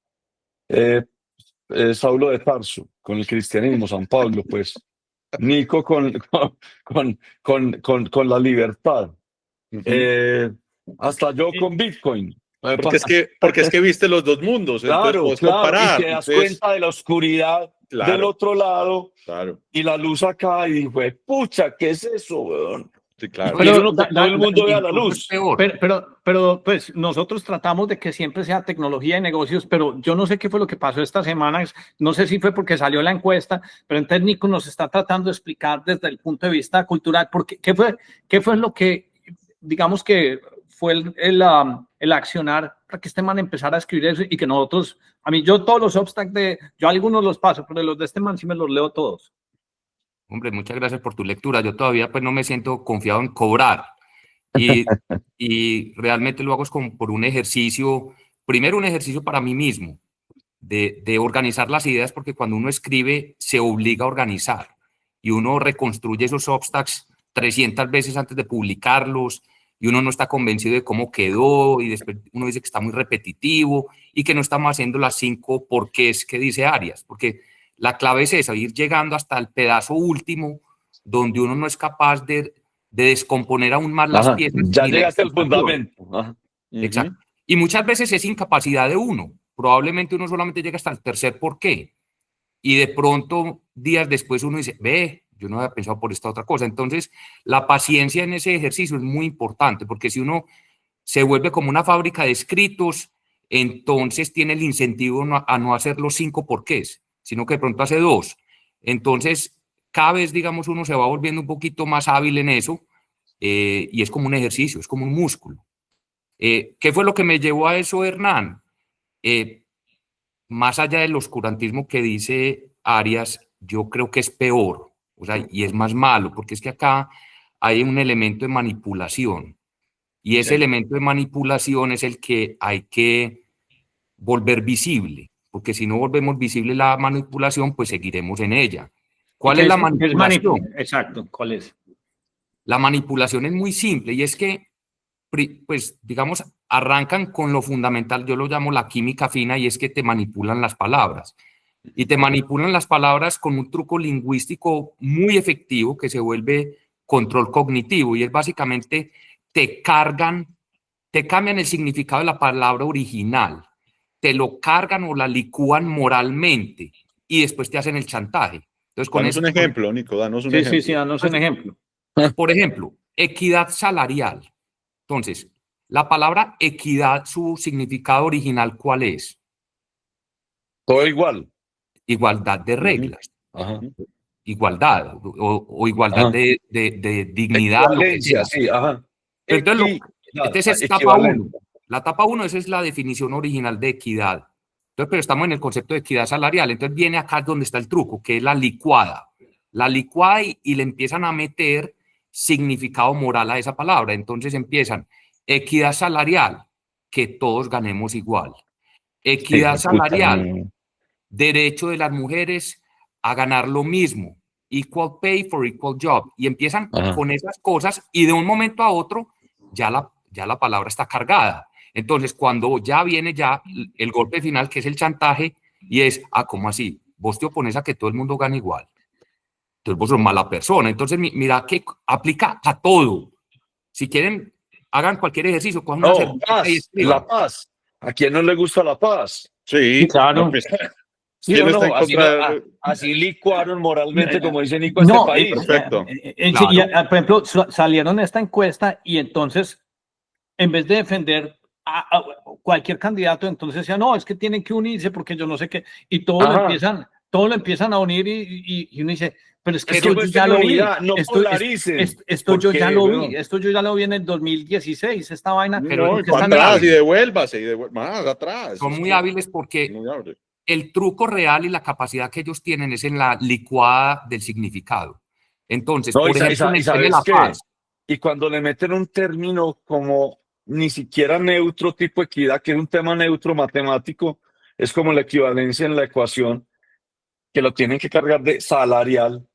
Saulo de Tarso, con el cristianismo, San Pablo, pues. Nico con la libertad. Hasta yo con Bitcoin. Porque es que viste los dos mundos, entonces Claro, puedes claro, y comparar. te das Entonces, cuenta de la oscuridad del claro, otro lado claro, y la luz acá y dijo, pucha, ¿qué es eso, weón? sí, Y claro. quiere pero uno que todo el mundo vea la Incluso es luz. peor. Pero pues nosotros tratamos de que siempre sea tecnología y negocios, pero yo no sé qué fue lo que pasó esta semana, no sé si fue porque salió la encuesta, pero entonces Nico nos está tratando de explicar desde el punto de vista cultural, porque qué fue lo que, digamos que fue el accionar para que este man empezara a escribir eso y que nosotros, yo todos los obstáculos, yo algunos los paso, pero los de este man sí me los leo todos. Hombre, muchas gracias por tu lectura. Yo todavía pues no me siento confiado en cobrar y realmente lo hago es como por un ejercicio, primero un ejercicio para mí mismo, de organizar las ideas, porque cuando uno escribe se obliga a organizar y uno reconstruye esos obstacles 300 veces antes de publicarlos y uno no está convencido de cómo quedó y después uno dice que está muy repetitivo y que no estamos haciendo las 5 porqués que dice Arias, porque la clave es esa, ir llegando hasta el pedazo último donde uno no es capaz de descomponer aún más las Ajá, piezas. ya ni la llegaste al explicación. fundamento. Ajá. Exacto. Y muchas veces es incapacidad de uno. Probablemente uno solamente llega hasta el tercer por qué. Y de pronto, días después, uno dice, ve, yo no había pensado por esta otra cosa. Entonces, la paciencia en ese ejercicio es muy importante, porque si uno se vuelve como una fábrica de escritos, entonces tiene el incentivo a no hacer los 5 porqués, sino que de pronto hace 2. Entonces, cada vez, digamos, uno se va volviendo un poquito más hábil en eso, y es como un ejercicio, es como un músculo. ¿Qué fue lo que me llevó a eso, Hernán? Más allá del oscurantismo que dice Arias, yo creo que es peor, o sea, y es más malo, porque es que acá hay un elemento de manipulación, y ese elemento de manipulación es el que hay que volver visible, porque si no volvemos visible la manipulación, pues seguiremos en ella. ¿Cuál es la ¿Qué manipulación? Exacto, ¿cuál es? La manipulación es muy simple y es que, pues, digamos, arrancan con lo fundamental, yo lo llamo la química fina, y es que te manipulan las palabras. Y te manipulan las palabras con un truco lingüístico muy efectivo que se vuelve control cognitivo, y es básicamente te cambian el significado de la palabra original, te lo cargan o la licúan moralmente y después te hacen el chantaje. Entonces, con Danos eso, un ejemplo, Nico, danos un Sí, ejemplo. sí, sí, danos un ejemplo. por ejemplo, equidad salarial. Entonces, la palabra equidad, su significado original, ¿cuál es? Todo igual. Igualdad de reglas, Ajá. igualdad o igualdad Ajá. de dignidad, lo que sea. Equivalencia, sí, ajá. Pero entonces, Equidad, esta es etapa 1. equivalente. La etapa 1, esa es la definición original de equidad. Entonces, pero estamos en el concepto de equidad salarial. Entonces viene acá donde está el truco, que es la licuada. La licuada y le empiezan a meter significado moral a esa palabra. Entonces empiezan equidad salarial, que todos ganemos igual. Equidad Hijo de puta, salarial, no. derecho de las mujeres a ganar lo mismo. Equal pay for equal job. Y empiezan Ajá. con esas cosas y de un momento a otro ya la palabra está cargada. Entonces, cuando ya viene ya el golpe final, que es el chantaje, y es, ¿cómo así? Vos te opones a que todo el mundo gane igual. Entonces vos sos mala persona. Entonces, mira que aplica a todo. Si quieren, hagan cualquier ejercicio. Cojan una No, servilleta y paz, escriban. la paz. ¿A quién no le gusta la paz? Sí, claro. no, pues, Sí ¿quién o está en no, así, contra? así licuaron moralmente, como dice Nico, este No, país. Perfecto. sí, y, Claro. por ejemplo, salieron esta encuesta y entonces, en vez de defender a cualquier candidato, entonces decían, no, es que tienen que unirse porque yo no sé qué, y Ajá. todo lo empiezan a unir y uno dice, pero es que Es que esto yo ya muestren lo vi, unidad, no polaricen. esto yo ¿Por ya qué, lo weón? vi, esto yo ya lo vi en el 2016, esta vaina. Pero No, ¿por qué para están atrás y hábiles? devuélvase, más atrás. Son Es muy que- hábiles porque muy hábiles. el truco real y la capacidad que ellos tienen es en la licuada del significado. Entonces, No, por ejemplo, en y el tema de ¿sabes la qué? paz, Y cuando le meten un término como ni siquiera neutro, tipo equidad, que es un tema neutro matemático, es como la equivalencia en la ecuación, que lo tienen que cargar de salarial,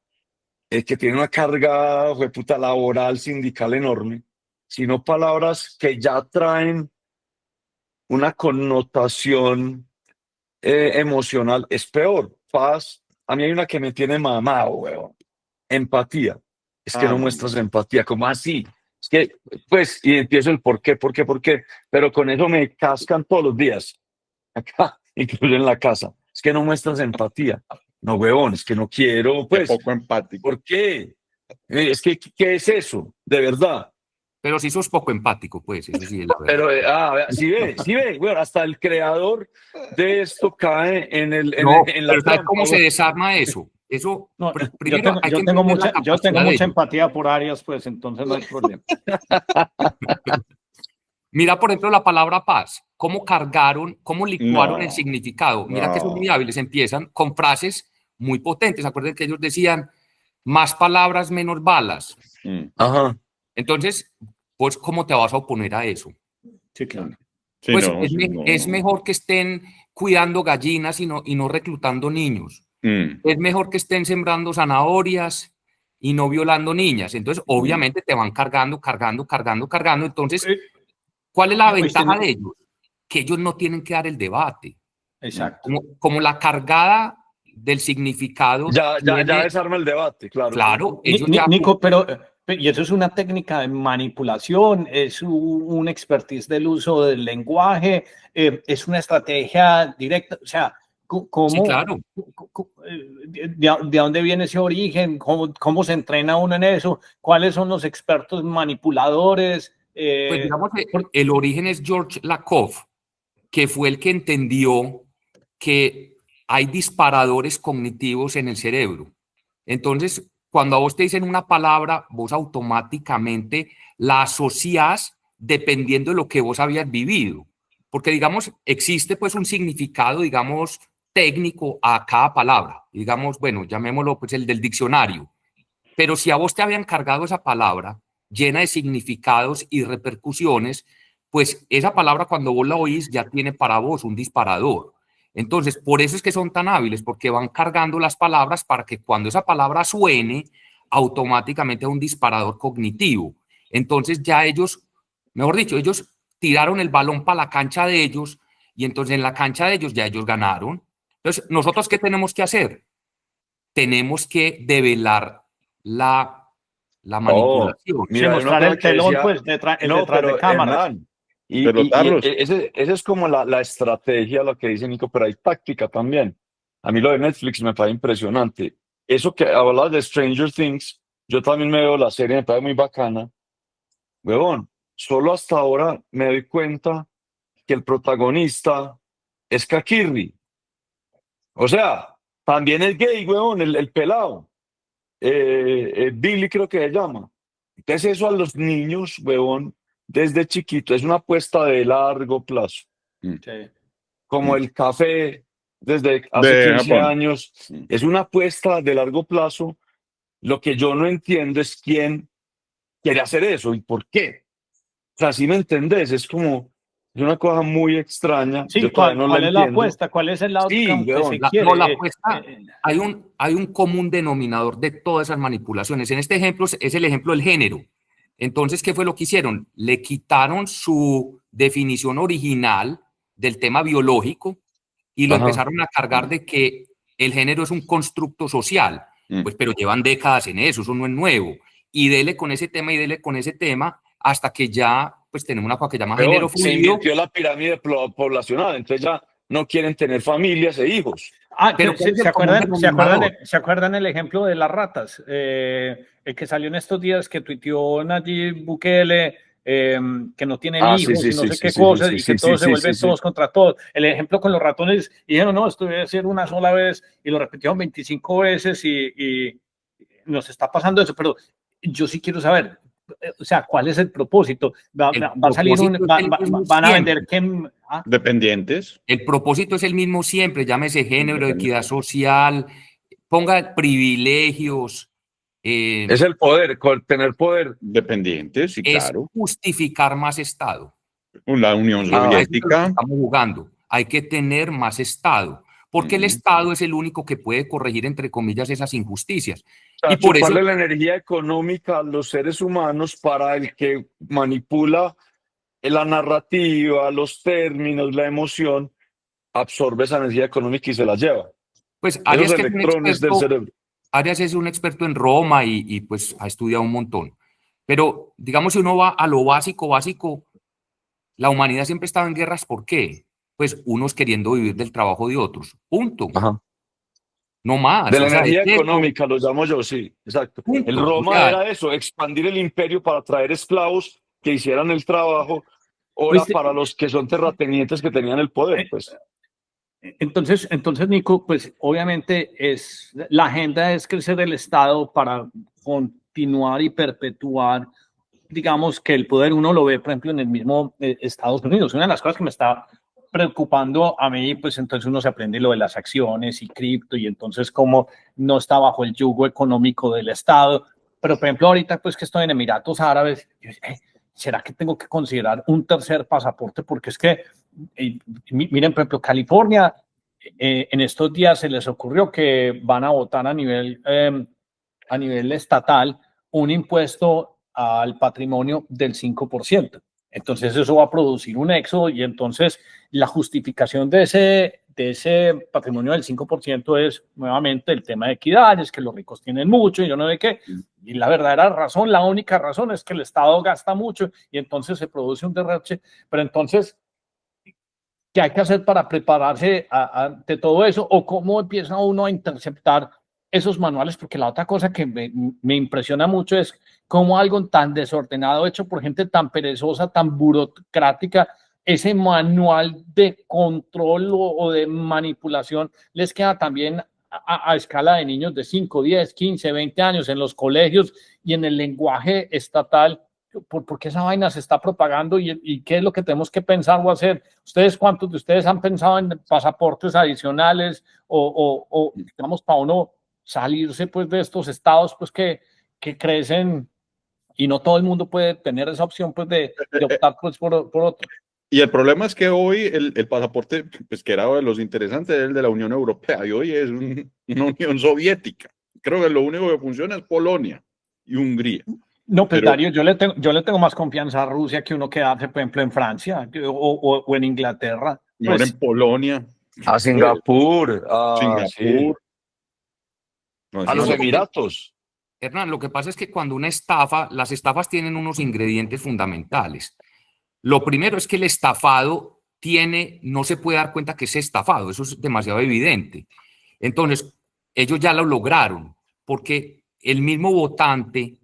que tiene una carga, puta, laboral, sindical enorme, sino palabras que ya traen una connotación emocional, es peor. Paz, a mí hay una que me tiene mamado, weón. Empatía. Es que no No. muestras empatía, como así. Es que, pues, y empiezo el por qué, pero con eso me cascan todos los días, acá, incluso en la casa. Es que no muestras empatía. No, huevón, es que no quiero, Qué pues, poco empático. ¿por qué? Es que, ¿qué es eso? De verdad. pero si sos poco empático, pues, eso sí es la verdad. Pero, vea, sí ve, bueno, hasta el creador de esto cae en No, en la pero ¿sabes trampa. cómo se Güey. desarma eso? Eso, No, primero hay que entender la yo tengo capacidad de mucha ellos. empatía por Arias, pues entonces no hay problema. Mira, por ejemplo, la palabra paz. ¿Cómo cargaron, cómo licuaron No. el significado? Mira que son No. muy hábiles. Empiezan con frases muy potentes. Acuérdense que ellos decían más palabras, menos balas. Mm. Ajá. Entonces, pues, ¿cómo te vas a oponer a eso? Sí, claro. Sí, Pues no, sí, no. es mejor que estén cuidando gallinas y no reclutando niños. Mm. Es mejor que estén sembrando zanahorias y no violando niñas. Entonces, obviamente te van cargando. Entonces, ¿cuál es la ventaja de ellos? Que ellos no tienen que dar el debate. Exacto. Como la cargada del significado Ya tiene, desarma el debate, claro. claro, ellos ya... Nico, pero y eso es una técnica de manipulación, es un expertise del uso del lenguaje, es una estrategia directa, o sea, ¿cómo, Sí, claro. de dónde viene ese origen? ¿Cómo se entrena uno en eso? ¿Cuáles son los expertos manipuladores? Pues digamos que el origen es George Lakoff, que fue el que entendió que hay disparadores cognitivos en el cerebro. Entonces, cuando a vos te dicen una palabra, vos automáticamente la asociás dependiendo de lo que vos habías vivido. Porque, digamos, existe pues un significado, digamos, técnico a cada palabra. Digamos, bueno, llamémoslo pues el del diccionario. Pero si a vos te habían cargado esa palabra llena de significados y repercusiones, pues esa palabra cuando vos la oís ya tiene para vos un disparador. Entonces, por eso es que son tan hábiles, porque van cargando las palabras para que cuando esa palabra suene, automáticamente es un disparador cognitivo. Entonces ya ellos, mejor dicho, ellos tiraron el balón para la cancha de ellos y entonces en la cancha de ellos ya ellos ganaron. Entonces, ¿nosotros qué tenemos que hacer? Tenemos que develar la manipulación. Mira, hay una mostrar cosa el que telón, decía, pues, detrás no, de pero cámaras. Hernán, Pero Carlos, ese es como la estrategia, lo que dice Nico, pero hay táctica también. A mí lo de Netflix me parece impresionante. Eso que hablas de Stranger Things, yo también me veo la serie, me parece muy bacana. Huevón, solo hasta ahora me doy cuenta que el protagonista es Kakirri. O sea, también es gay, huevón, el pelado. Billy creo que se llama. Entonces eso a los niños, huevón, desde chiquito, es una apuesta de largo plazo. Sí. Como el café desde hace de 15 Japón. años, es una apuesta de largo plazo. Lo que yo no entiendo es quién quiere hacer eso y por qué. O sea, si me entendés, es una cosa muy extraña. Sí, Yo todavía no la ¿cuál es la entiendo. apuesta? ¿Cuál es el outcome Sí, que se huevón. quiere? No, la apuesta, hay un común denominador de todas esas manipulaciones. En este ejemplo es el ejemplo del género. Entonces, ¿qué fue lo que hicieron? Le quitaron su definición original del tema biológico y lo Ajá. empezaron a cargar de que el género es un constructo social. Pues, pero llevan décadas en eso no es nuevo. Y dele con ese tema y dele con ese tema hasta que ya pues tenemos una cosa que llama género Se fluido. invirtió la pirámide poblacional, entonces ya no quieren tener familias e hijos. Pero ¿se acuerdan el ejemplo de las ratas? El que salió en estos días que tuiteó Nayib Bukele, que no tienen hijos y no sé qué cosas, y que todos se vuelven todos contra todos. El ejemplo con los ratones, dijeron, no, esto debe ser una sola vez, y lo repitieron 25 veces y nos está pasando eso, pero yo sí quiero saber, o sea, ¿cuál es el propósito? ¿Va a salir van a vender qué? Dependientes. El propósito es el mismo siempre, llámese género, equidad social, ponga privilegios. Es el poder, tener poder. Dependientes, sí, Es claro. justificar más Estado. La Unión Soviética. Estamos jugando. Hay que tener más Estado, porque el Estado es el único que puede corregir, entre comillas, esas injusticias. O sea, y por eso la energía económica a los seres humanos para el que manipula la narrativa, los términos, la emoción, absorbe esa energía económica y se la lleva. Pues Arias, esos electrones del cerebro. Arias es un experto en Roma y pues ha estudiado un montón. Pero digamos, si uno va a lo básico, la humanidad siempre estaba en guerras. ¿Por qué? Pues unos queriendo vivir del trabajo de otros. Punto. Ajá. No más. De la energía económica, lo llamo yo, sí, exacto. Punto. El Roma era eso, expandir el imperio para traer esclavos que hicieran el trabajo, para los que son terratenientes que tenían el poder, pues. Entonces, Nico, pues obviamente la agenda es crecer el Estado para continuar y perpetuar, digamos, que el poder. Uno lo ve, por ejemplo, en el mismo Estados Unidos. Una de las cosas que me está preocupando a mí, pues entonces uno se aprende lo de las acciones y cripto, y entonces como no está bajo el yugo económico del Estado. Pero, por ejemplo, ahorita pues que estoy en Emiratos Árabes, ¿será que tengo que considerar un tercer pasaporte? Porque es que, miren, por ejemplo, California, en estos días se les ocurrió que van a votar a nivel estatal un impuesto al patrimonio del 5%. Entonces eso va a producir un éxodo, y entonces la justificación de ese patrimonio del 5% es nuevamente el tema de equidad, es que los ricos tienen mucho y yo no sé qué. Y la verdadera razón, la única razón es que el Estado gasta mucho y entonces se produce un derroche. Pero entonces, ¿qué hay que hacer para prepararse ante todo eso? ¿O cómo empieza uno a interceptar esos manuales? Porque la otra cosa que me impresiona mucho es cómo algo tan desordenado, hecho por gente tan perezosa, tan burocrática, ese manual de control o de manipulación les queda también a escala de niños de 5, 10, 15, 20 años en los colegios y en el lenguaje estatal. ¿Por qué esa vaina se está propagando y qué es lo que tenemos que pensar o hacer? ¿Cuántos de ustedes han pensado en pasaportes adicionales o digamos, para uno salirse pues de estos estados pues que crecen y no todo el mundo puede tener esa opción pues de optar pues por otro? Y el problema es que hoy el pasaporte, pues que era de los interesantes, es el de la Unión Europea, y hoy es una Unión Soviética. Creo que lo único que funciona es Polonia y Hungría. No, pues Pero Darío, yo le tengo más confianza a Rusia que uno que hace, por ejemplo, en Francia o en Inglaterra. ahora en Pues, Polonia, A Singapur, sí, Singapur. No, es a una los No, locura. Emiratos. Hernán, lo que pasa es que cuando una estafa, las estafas tienen unos ingredientes fundamentales. Lo primero es que el estafado no se puede dar cuenta que es estafado, eso es demasiado evidente. Entonces, ellos ya lo lograron, porque el mismo votante,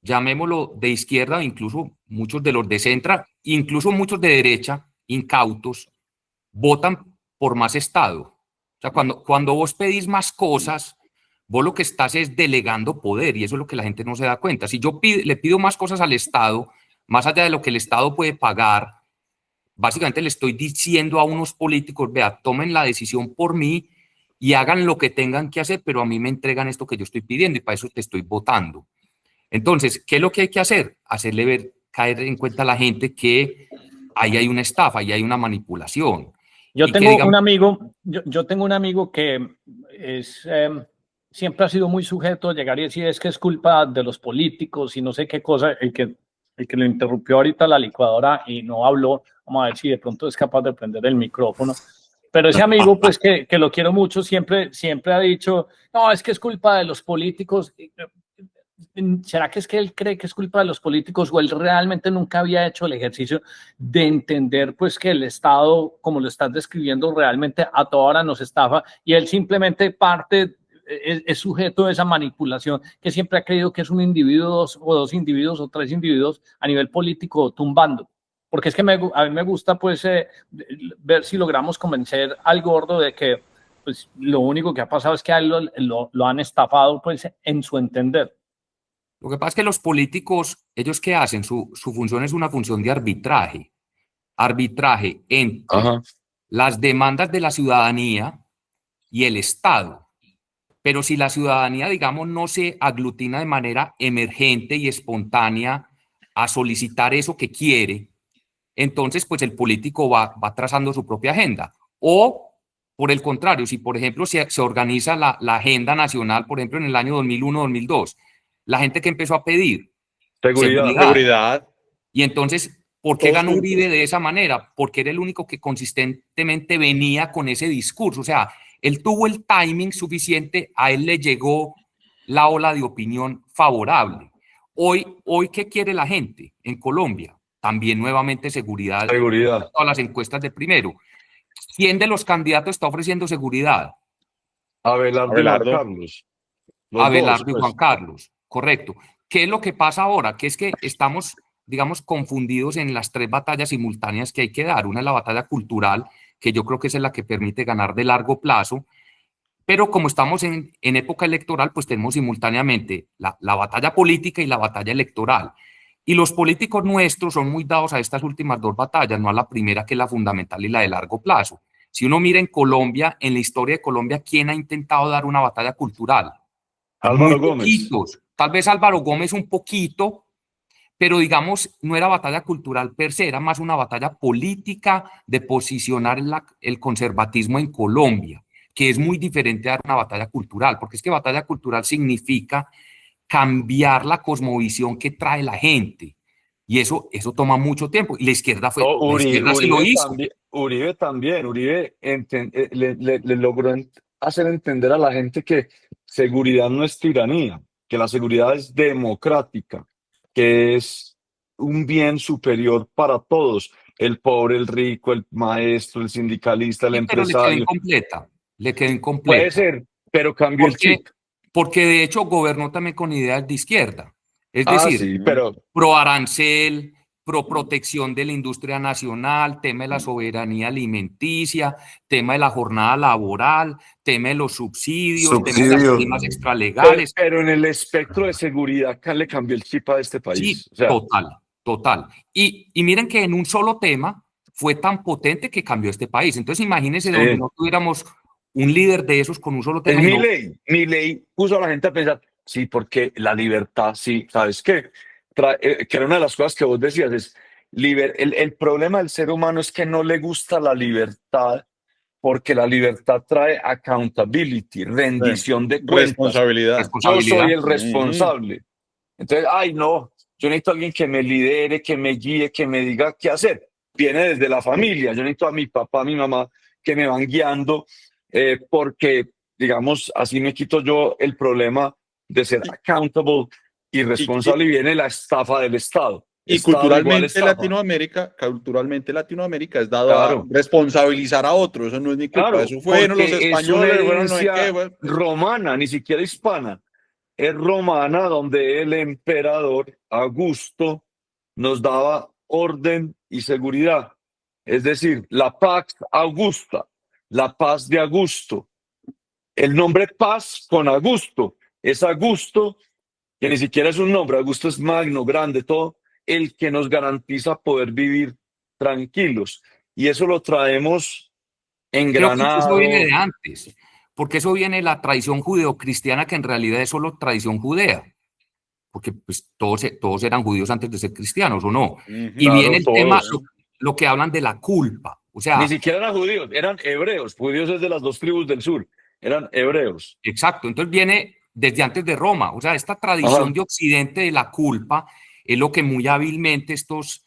llamémoslo de izquierda, incluso muchos de los de centro, incluso muchos de derecha, incautos, votan por más Estado. O sea, cuando vos pedís más cosas, vos lo que estás es delegando poder y eso es lo que la gente no se da cuenta. Si yo le pido más cosas al Estado, más allá de lo que el Estado puede pagar, básicamente le estoy diciendo a unos políticos, vea, tomen la decisión por mí y hagan lo que tengan que hacer, pero a mí me entregan esto que yo estoy pidiendo y para eso te estoy votando. Entonces, ¿qué es lo que hay que hacer? Hacerle ver, caer en cuenta a la gente que ahí hay una estafa, ahí hay una manipulación. yo Y que tengo digamos, un amigo, yo tengo un amigo que siempre ha sido muy sujeto a llegar y decir es que es culpa de los políticos y no sé qué cosa, el que lo interrumpió ahorita la licuadora y no habló, vamos a ver si de pronto es capaz de prender el micrófono. Pero ese amigo, pues que lo quiero mucho, siempre ha dicho, no, es que es culpa de los políticos. ¿Será que es que él cree que es culpa de los políticos o él realmente nunca había hecho el ejercicio de entender pues que el Estado, como lo estás describiendo, realmente a toda hora nos estafa y él simplemente es sujeto de esa manipulación que siempre ha creído que es un individuo o dos individuos o tres individuos a nivel político tumbando? Porque es que a mí me gusta pues ver si logramos convencer al gordo de que pues lo único que ha pasado es que a él lo han estafado pues en su entender. lo que pasa es que los políticos, ellos qué hacen, su función es una función de arbitraje entre Ajá. las demandas de la ciudadanía y el Estado. Pero si la ciudadanía, digamos, no se aglutina de manera emergente y espontánea a solicitar eso que quiere, entonces pues el político va trazando su propia agenda. O, por el contrario, si por ejemplo se organiza la agenda nacional, por ejemplo en el año 2001-2002, la gente que empezó a pedir Seguridad. Seguridad. y entonces, ¿por qué Todos ganó juntos. Uribe de esa manera? Porque era el único que consistentemente venía con ese discurso. O sea, él tuvo el timing suficiente, a él le llegó la ola de opinión favorable. Hoy ¿qué quiere la gente en Colombia? También nuevamente seguridad. Seguridad. Todas las encuestas de primero. ¿Quién de los candidatos está ofreciendo seguridad? Abelardo y Juan Abelardo. Carlos. Los Abelardo dos, y pues. Juan Carlos, correcto. ¿Qué es lo que pasa ahora? Que es que estamos, digamos, confundidos en las tres batallas simultáneas que hay que dar. Una es la batalla cultural, que yo creo que esa es la que permite ganar de largo plazo, pero como estamos en época electoral, pues tenemos simultáneamente la batalla política y la batalla electoral. Y los políticos nuestros son muy dados a estas últimas dos batallas, no a la primera, que es la fundamental y la de largo plazo. Si uno mira en Colombia, en la historia de Colombia, ¿quién ha intentado dar una batalla cultural? Álvaro Muy Gómez. poquitos. Tal vez Álvaro Gómez un poquito, pero digamos, no era batalla cultural per se, era más una batalla política de posicionar el conservatismo en Colombia, que es muy diferente a dar una batalla cultural, porque es que batalla cultural significa cambiar la cosmovisión que trae la gente. Y eso toma mucho tiempo. Y la izquierda No, la izquierda sí lo hizo. Uribe también. Uribe le logró hacer entender a la gente que seguridad no es tiranía, que la seguridad es democrática, que es un bien superior para todos. El pobre, el rico, el maestro, el sindicalista, el Sí, pero le quedó empresario. incompleta. Le quedó incompleta. Puede ser, pero cambió el chip. Porque de hecho gobernó también con ideas de izquierda. Es decir, Sí, pero pro arancel, pro protección de la industria nacional, tema de la soberanía alimenticia, tema de la jornada laboral, tema de los subsidios, tema de las primas extralegales. pero en el espectro de seguridad acá le cambió el chip a este país. Sí, O sea, total. Y miren que en un solo tema fue tan potente que cambió este país. Entonces imagínense donde no tuviéramos un líder de esos con un solo tema. Milei puso a la gente a pensar, sí, porque la libertad, sí, ¿sabes qué? Que era una de las cosas que vos decías, es el problema del ser humano es que no le gusta la libertad, porque la libertad trae accountability, rendición de cuentas. Responsabilidad. Yo soy el Ujú. responsable. Entonces, ay, no, yo necesito a alguien que me lidere, que me guíe, que me diga qué hacer. Viene desde la familia. Yo necesito a mi papá, a mi mamá, que me van guiando, porque, digamos, así me quito yo el problema de ser accountable y responsable, y viene la estafa del Estado. Y Estado igual culturalmente estafa. Latinoamérica es dado Claro. a responsabilizar a otros, eso no es mi culpa, Claro, eso fueron los porque es españoles, una fueron no sé herencia qué, bueno. romana, ni siquiera hispana. Es romana, donde el emperador Augusto nos daba orden y seguridad. Es decir, la Pax Augusta, la paz de Augusto. El nombre paz con Augusto es Augusto, que ni siquiera es un nombre, Augusto es magno, grande, todo, el que nos garantiza poder vivir tranquilos. Y eso lo traemos Creo que eso viene engranado. de antes, porque eso viene de la tradición judeocristiana, que en realidad es solo tradición judea, porque pues todos eran judíos antes de ser cristianos, ¿o no? Y Claro, viene el tema, todos. lo que hablan de la culpa, o Ni sea, siquiera eran judíos, eran hebreos. Judíos es de las dos tribus del sur, eran hebreos. exacto, entonces viene desde antes de Roma, o sea, esta tradición Ajá. de Occidente de la culpa es lo que muy hábilmente estos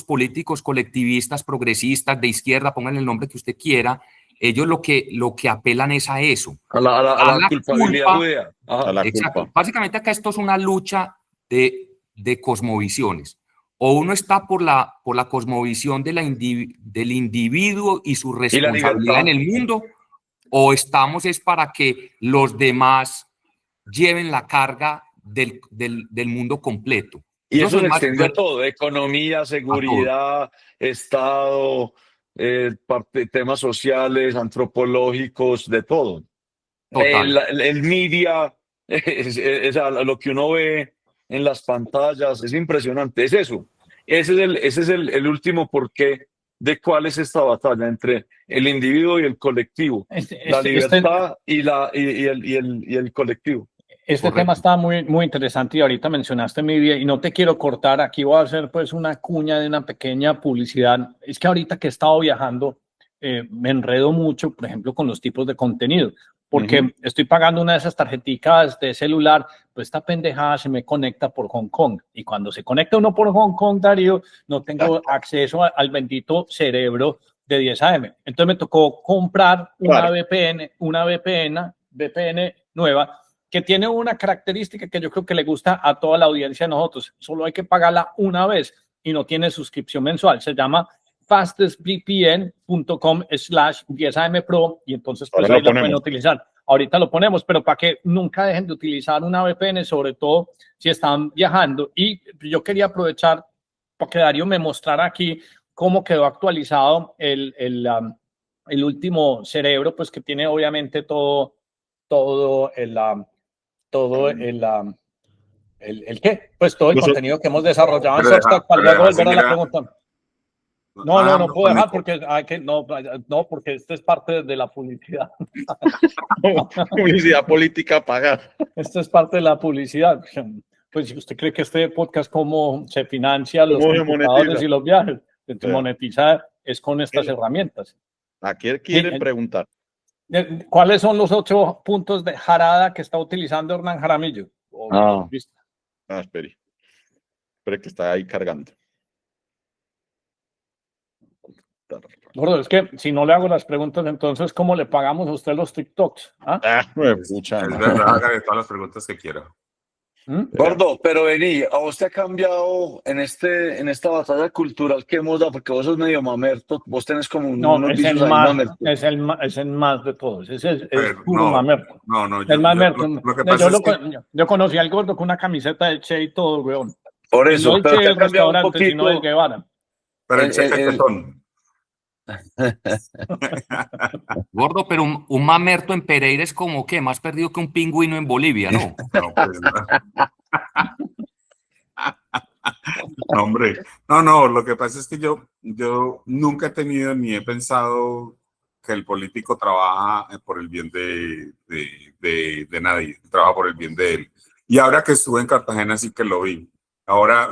políticos colectivistas, progresistas, de izquierda, pongan el nombre que usted quiera, ellos lo que apelan es a eso, A la a la culpabilidad culpa. judía. Ajá. A la Exacto. culpa. Básicamente acá esto es una lucha de cosmovisiones. O uno está por la cosmovisión del individuo y su Y la responsabilidad en libertad. el mundo, o estamos es para que los demás lleven la carga del mundo completo. Y Yo eso soy se más extiende a fuerte todo: economía, a todo. seguridad, Estado, temas sociales, antropológicos, de todo. Total. El media, lo que uno ve en las pantallas, es impresionante. Es eso. Ese es el último porqué de cuál es esta batalla entre el individuo y el colectivo. La libertad y el colectivo. Este Correcto. tema está muy, muy interesante, y ahorita mencionaste media, y no te quiero cortar. Aquí voy a hacer pues una cuña de una pequeña publicidad. Es que ahorita que he estado viajando, me enredo mucho, por ejemplo, con los tipos de contenido, porque estoy pagando una de esas tarjeticas de celular, pues esta pendejada se me conecta por Hong Kong, y cuando se conecta uno por Hong Kong, Darío, no tengo acceso al bendito cerebro de 10 AM. Entonces me tocó comprar una VPN nueva, que tiene una característica que yo creo que le gusta a toda la audiencia de nosotros. Solo hay que pagarla una vez y no tiene suscripción mensual. Se llama fastestvpn.com/10AMPro, y entonces pues ahí la pueden utilizar. Ahorita lo ponemos, pero para que nunca dejen de utilizar una VPN, sobre todo si están viajando. Y yo quería aprovechar para que Darío me mostrara aquí cómo quedó actualizado el último cerebro, pues que tiene obviamente todo el ¿qué? Pues todo el contenido que hemos desarrollado en Substack, para luego volver a la pregunta. No puedo dejar porque porque esto es parte de la publicidad. Publicidad política pagada. Esto es parte de la publicidad. Pues si usted cree que este podcast, cómo se financia los computadores y los viajes, se monetiza es con estas herramientas. ¿A qué quieren preguntar? ¿Cuáles son los 8 puntos de jarada que está utilizando Hernán Jaramillo? Espere que está ahí cargando. Gordo, es que si no le hago las preguntas, entonces, ¿cómo le pagamos a usted los TikToks? Pucha, es verdad, hágale todas las preguntas que quiera. Gordo, pero vení, ¿a vos te ha cambiado en esta batalla cultural que hemos dado? Porque vos sos medio mamerto, vos tenés como unos vicios ahí mamerto. Es el más de todos, es puro no, mamerto. No, el mamerto. Lo que pasa es que yo conocí al gordo con una camiseta de Che y todo, weón. Por eso, no el pero Che te ha del cambiado un restaurante, poquito. sino el Guevara. Pero el Che Cachetón. Gordo, pero un mamerto en Pereira es como que más perdido que un pingüino en Bolivia, ¿no? No, pues, no, hombre. No, lo que pasa es que yo nunca he tenido ni he pensado que el político trabaja por el bien de nadie, trabaja por el bien de él. Y ahora que estuve en Cartagena sí que lo vi. Ahora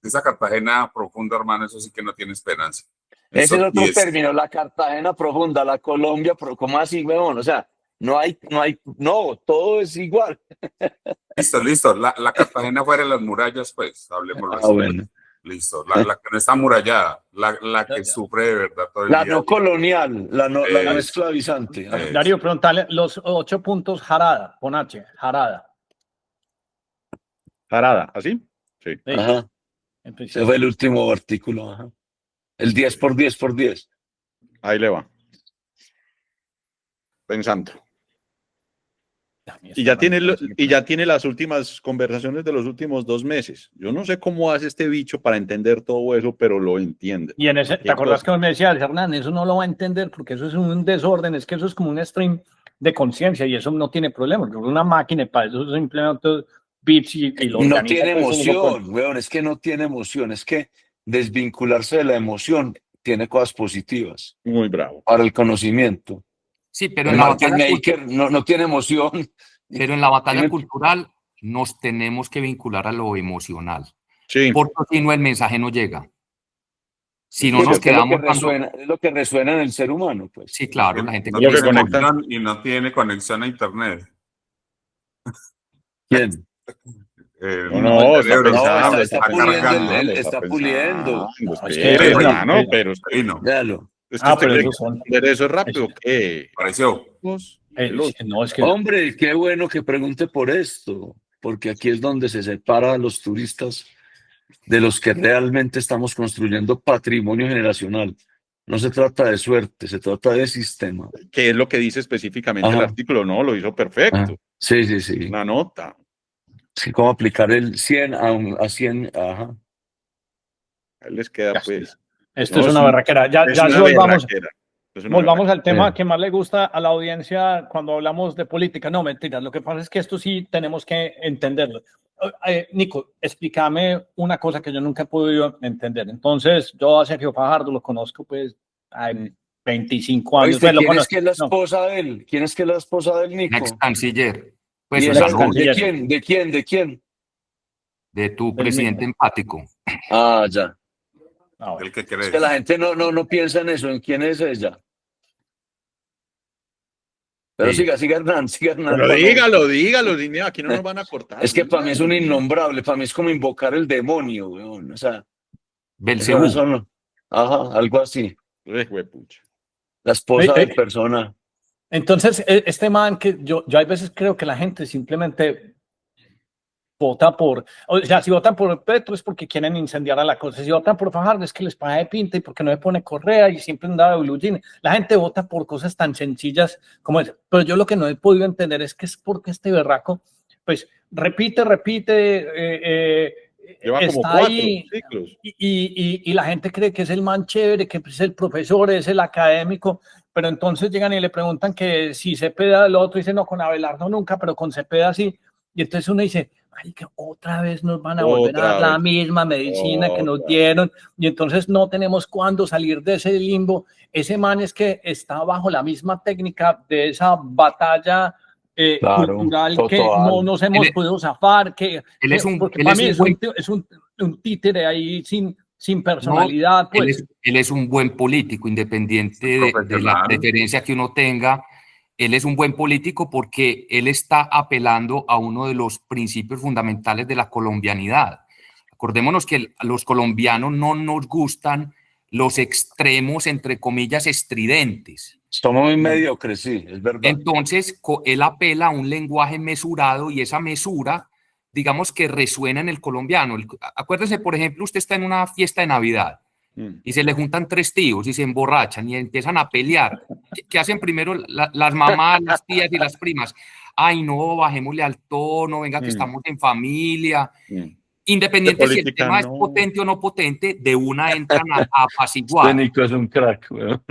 Esa Cartagena profunda, hermano, eso sí que no tiene esperanza. Ese es Eso otro 10. término, la Cartagena profunda, la Colombia, ¿cómo así, weón? O sea, no, todo es igual. Listo. La Cartagena fuera de las murallas, pues, hablemoslo así. Bueno. Listo. La que no está amurallada, la que sufre de verdad todo el La día. no colonial, la no Eh, esclavizante. eh. Darío, preguntale los 8 puntos Jarada, con H, Jarada. Jarada, ¿así? Sí. Sí, Ajá. Ese fue el último artículo. Ajá. El 10 por 10 por 10. Ahí le va. Pensando. Y ya tiene las últimas conversaciones de los últimos 2 meses. Yo no sé cómo hace este bicho para entender todo eso, pero lo entiende. Y en ese, ¿te acordás que me decías, Hernán? Eso no lo va a entender porque eso es un desorden, es que eso es como un stream de conciencia y eso no tiene problema. Porque una máquina para eso simplemente bits y lo No organiza, tiene pues, emoción, weón, es que no tiene emoción, es que desvincularse de la emoción tiene cosas positivas Muy bravo. para el conocimiento. Sí, pero El en la market batalla maker no tiene emoción. Pero en la batalla Tiene- cultural nos tenemos que vincular a lo emocional, Sí. porque si no el mensaje no llega. Si no Pues nos es que es lo que quedamos dando... resuena, es lo que resuena en el ser humano, pues. Sí, claro, la gente No Lo que tiene conecta. conexión y no tiene conexión a internet. ¿Quién? No, está cerebro pensando, está puliendo, está puliendo. Es que Pero, no, hermano, pero Ahí no, Véalo. es que usted pero cree esos son. que entender eso es rápido. ¿Qué? pareció. No, es que Hombre, qué bueno que pregunte por esto, porque aquí es donde se separa a los turistas de los que realmente estamos construyendo patrimonio generacional. No se trata de suerte, se trata de sistema. ¿Qué es lo que dice específicamente el Ajá. artículo? No, lo hizo perfecto. Ajá. Sí. Una nota. Sí, cómo aplicar el 100 a 100. Ajá. A él les queda, Ya pues. esto No, es una sí, berraquera. Ya es si una volvamos. berraquera. Es una Volvamos al tema Sí. que más le gusta a la audiencia cuando hablamos de política. No, mentiras. Lo que pasa es que esto sí tenemos que entenderlo. Nico, explícame una cosa que yo nunca he podido entender. Entonces, yo a Sergio Fajardo lo conozco, pues, hay 25 años. ¿Oíste, Pues, lo quién es conozco. que es la No, esposa de él? ¿Quién es que es la esposa del un Nico? ex canciller, pues ¿Y o el sea, ex no, canciller. ¿De quién? de tu Del presidente mismo. empático. Ah, ya. Ah, bueno. El que Es crees. que la gente no piensa en eso, en quién es ella. Pero Sí. siga Hernán, Pero para no- dígalo, niña, aquí no nos van a cortar. Es que para mí es un dígalo. innombrable, para mí es como invocar el demonio, weón. O sea, Belcebú. eso no. Ajá, algo así. Juepucha. La esposa Ey, de persona. Entonces, este man que yo hay veces creo que la gente simplemente vota por, o sea, si votan por Petro es porque quieren incendiar a la cosa, si votan por Fajardo es que les paga de pinta y porque no le pone correa y siempre andaba de blue jean. La gente vota por cosas tan sencillas como eso, pero yo lo que no he podido entender es que es porque este berraco, pues, repite, Lleva como está 4 ahí ciclos. y la gente cree que es el man chévere, que es el profesor, es el académico, pero entonces llegan y le preguntan que si Cepeda, el otro dice no, con Abelardo nunca, pero con Cepeda sí, y entonces uno dice, ay, que otra vez nos van a volver a dar la misma medicina que nos dieron, y entonces no tenemos cuándo salir de ese limbo. Ese man es que está bajo la misma técnica de esa batalla Claro, cultural que total. no nos hemos podido zafar, porque para mí es un títere ahí sin personalidad. No, Pues. él es un buen político, independiente de la preferencia que uno tenga. Él es un buen político porque él está apelando a uno de los principios fundamentales de la colombianidad. Acordémonos que a los colombianos no nos gustan los extremos, entre comillas, estridentes. Somos muy mediocres, sí, es verdad. Entonces, él apela a un lenguaje mesurado y esa mesura, digamos que resuena en el colombiano. Acuérdese, por ejemplo, usted está en una fiesta de Navidad y se le juntan 3 tíos y se emborrachan y empiezan a pelear. ¿Qué hacen primero las mamás, las tías y las primas? Ay, no, bajémosle al tono, venga que estamos en familia. Independiente si el tema es potente o no potente, de una entran a apaciguar. Nico es un crack, weón.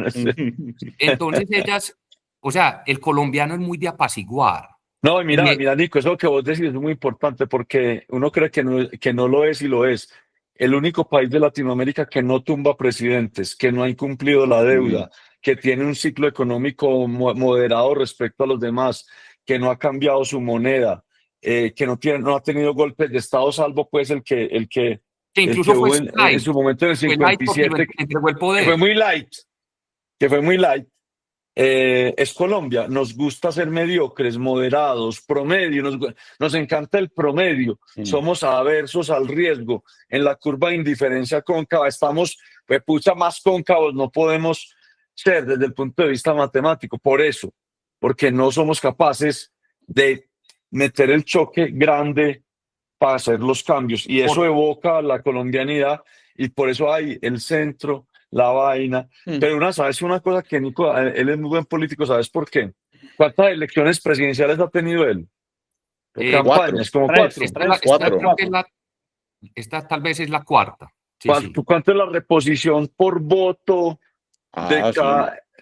Entonces ellas, o sea, el colombiano es muy de apaciguar. No, y mira, Nico, eso que vos decís es muy importante porque uno cree que no lo es y lo es. El único país de Latinoamérica que no tumba presidentes, que no ha incumplido la deuda, que tiene un ciclo económico moderado respecto a los demás, que no ha cambiado su moneda, que no ha tenido golpes de Estado, salvo pues el que que el incluso que fue hubo en su momento en el fue light porque 57, entregó el que poder. fue muy light, que fue muy light. Es Colombia. Nos gusta ser mediocres, moderados, promedio. Nos encanta el promedio. Somos aversos al riesgo. En la curva de indiferencia cóncava estamos, pues, pucha, más cóncavos no podemos ser desde el punto de vista matemático. Por eso, porque no somos capaces de meter el choque grande para hacer los cambios. Y eso evoca la colombianidad y por eso hay el centro, la vaina. Pero ¿sabes una cosa que Nico, él es muy buen político? ¿Sabes por qué? ¿Cuántas elecciones presidenciales ha tenido él? Campañas, como cuatro. Esta tal vez es la cuarta. Sí, sí. ¿Cuánto es la reposición por voto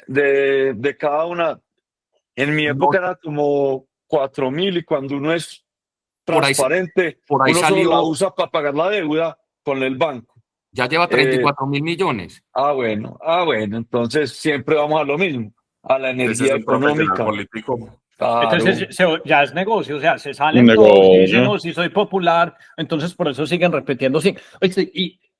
de cada una? En mi época era como 4.000 y cuando uno es transparente, por ahí uno salió, solo la usa para pagar la deuda con el banco. Ya lleva 34.000 millones. Bueno, entonces siempre vamos a lo mismo, a la energía económica. Político. Claro. Entonces ya es negocio, o sea, se salen todos y dicen, no, si soy popular, entonces por eso siguen repitiendo. Sí.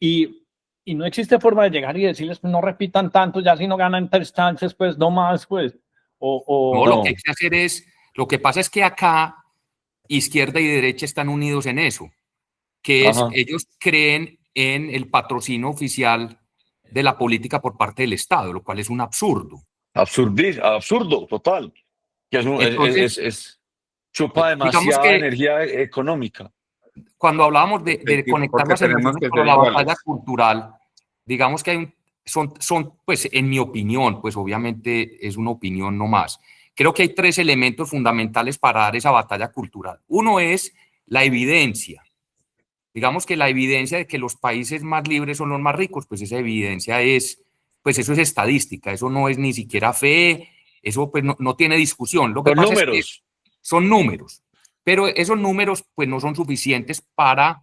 Y no existe forma de llegar y decirles, no repitan tanto, ya si no ganan 3 chances, pues no más, pues. No, lo que hay que hacer es, lo que pasa es que acá izquierda y derecha están unidos en eso, que es, ellos creen en el patrocinio oficial de la política por parte del Estado, lo cual es un absurdo. Absurdo, total. Que es chupa demasiada energía económica. Cuando hablábamos de conectar las emociones con la batalla cultural, digamos que son, pues en mi opinión, pues obviamente es una opinión no más. Creo que hay 3 elementos fundamentales para dar esa batalla cultural. Uno es la evidencia. Digamos que la evidencia de que los países más libres son los más ricos, pues esa evidencia pues eso es estadística, eso no es ni siquiera fe, eso pues no tiene discusión. Lo que pasa es que son números, pero esos números pues no son suficientes para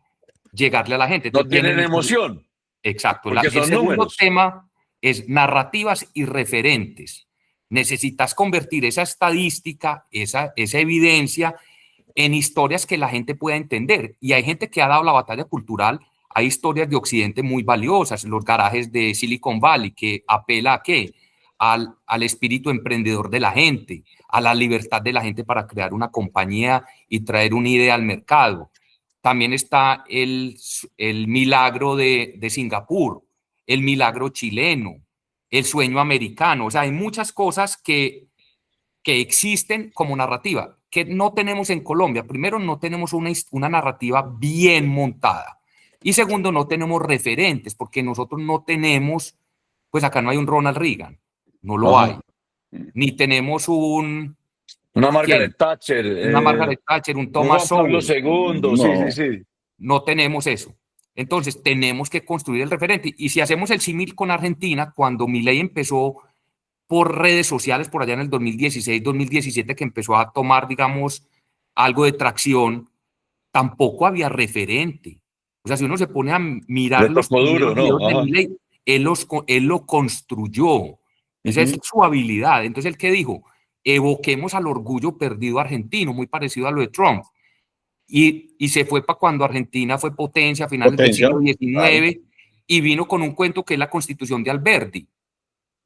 llegarle a la gente. No tienen emoción. Exacto. El segundo tema es narrativas y referentes. Necesitas convertir esa estadística, esa evidencia en historias que la gente pueda entender. Y hay gente que ha dado la batalla cultural. Hay historias de Occidente muy valiosas, los garajes de Silicon Valley, que apela a qué? Al espíritu emprendedor de la gente, a la libertad de la gente para crear una compañía y traer una idea al mercado. También está el milagro de Singapur, el milagro chileno, el sueño americano. O sea, hay muchas cosas que existen como narrativa que no tenemos en Colombia. Primero, no tenemos una narrativa bien montada. Y segundo, no tenemos referentes, porque nosotros no tenemos, pues acá no hay un Ronald Reagan, no lo hay. Ni tenemos una Margaret Thatcher. Una Margaret Thatcher, un Thomas Pablo Sowell. II, sí. No tenemos eso. Entonces, tenemos que construir el referente. Y si hacemos el símil con Argentina, cuando Milei empezó por redes sociales por allá en el 2016, 2017, que empezó a tomar, digamos, algo de tracción, tampoco había referente. O sea, si uno se pone a mirar los primeros videos de Milei, él lo construyó. Esa es su habilidad. Entonces, ¿el qué dijo? Evoquemos al orgullo perdido argentino, muy parecido a lo de Trump. Y se fue para cuando Argentina fue potencia a finales del siglo XIX, claro. Y vino con un cuento que es la Constitución de Alberdi.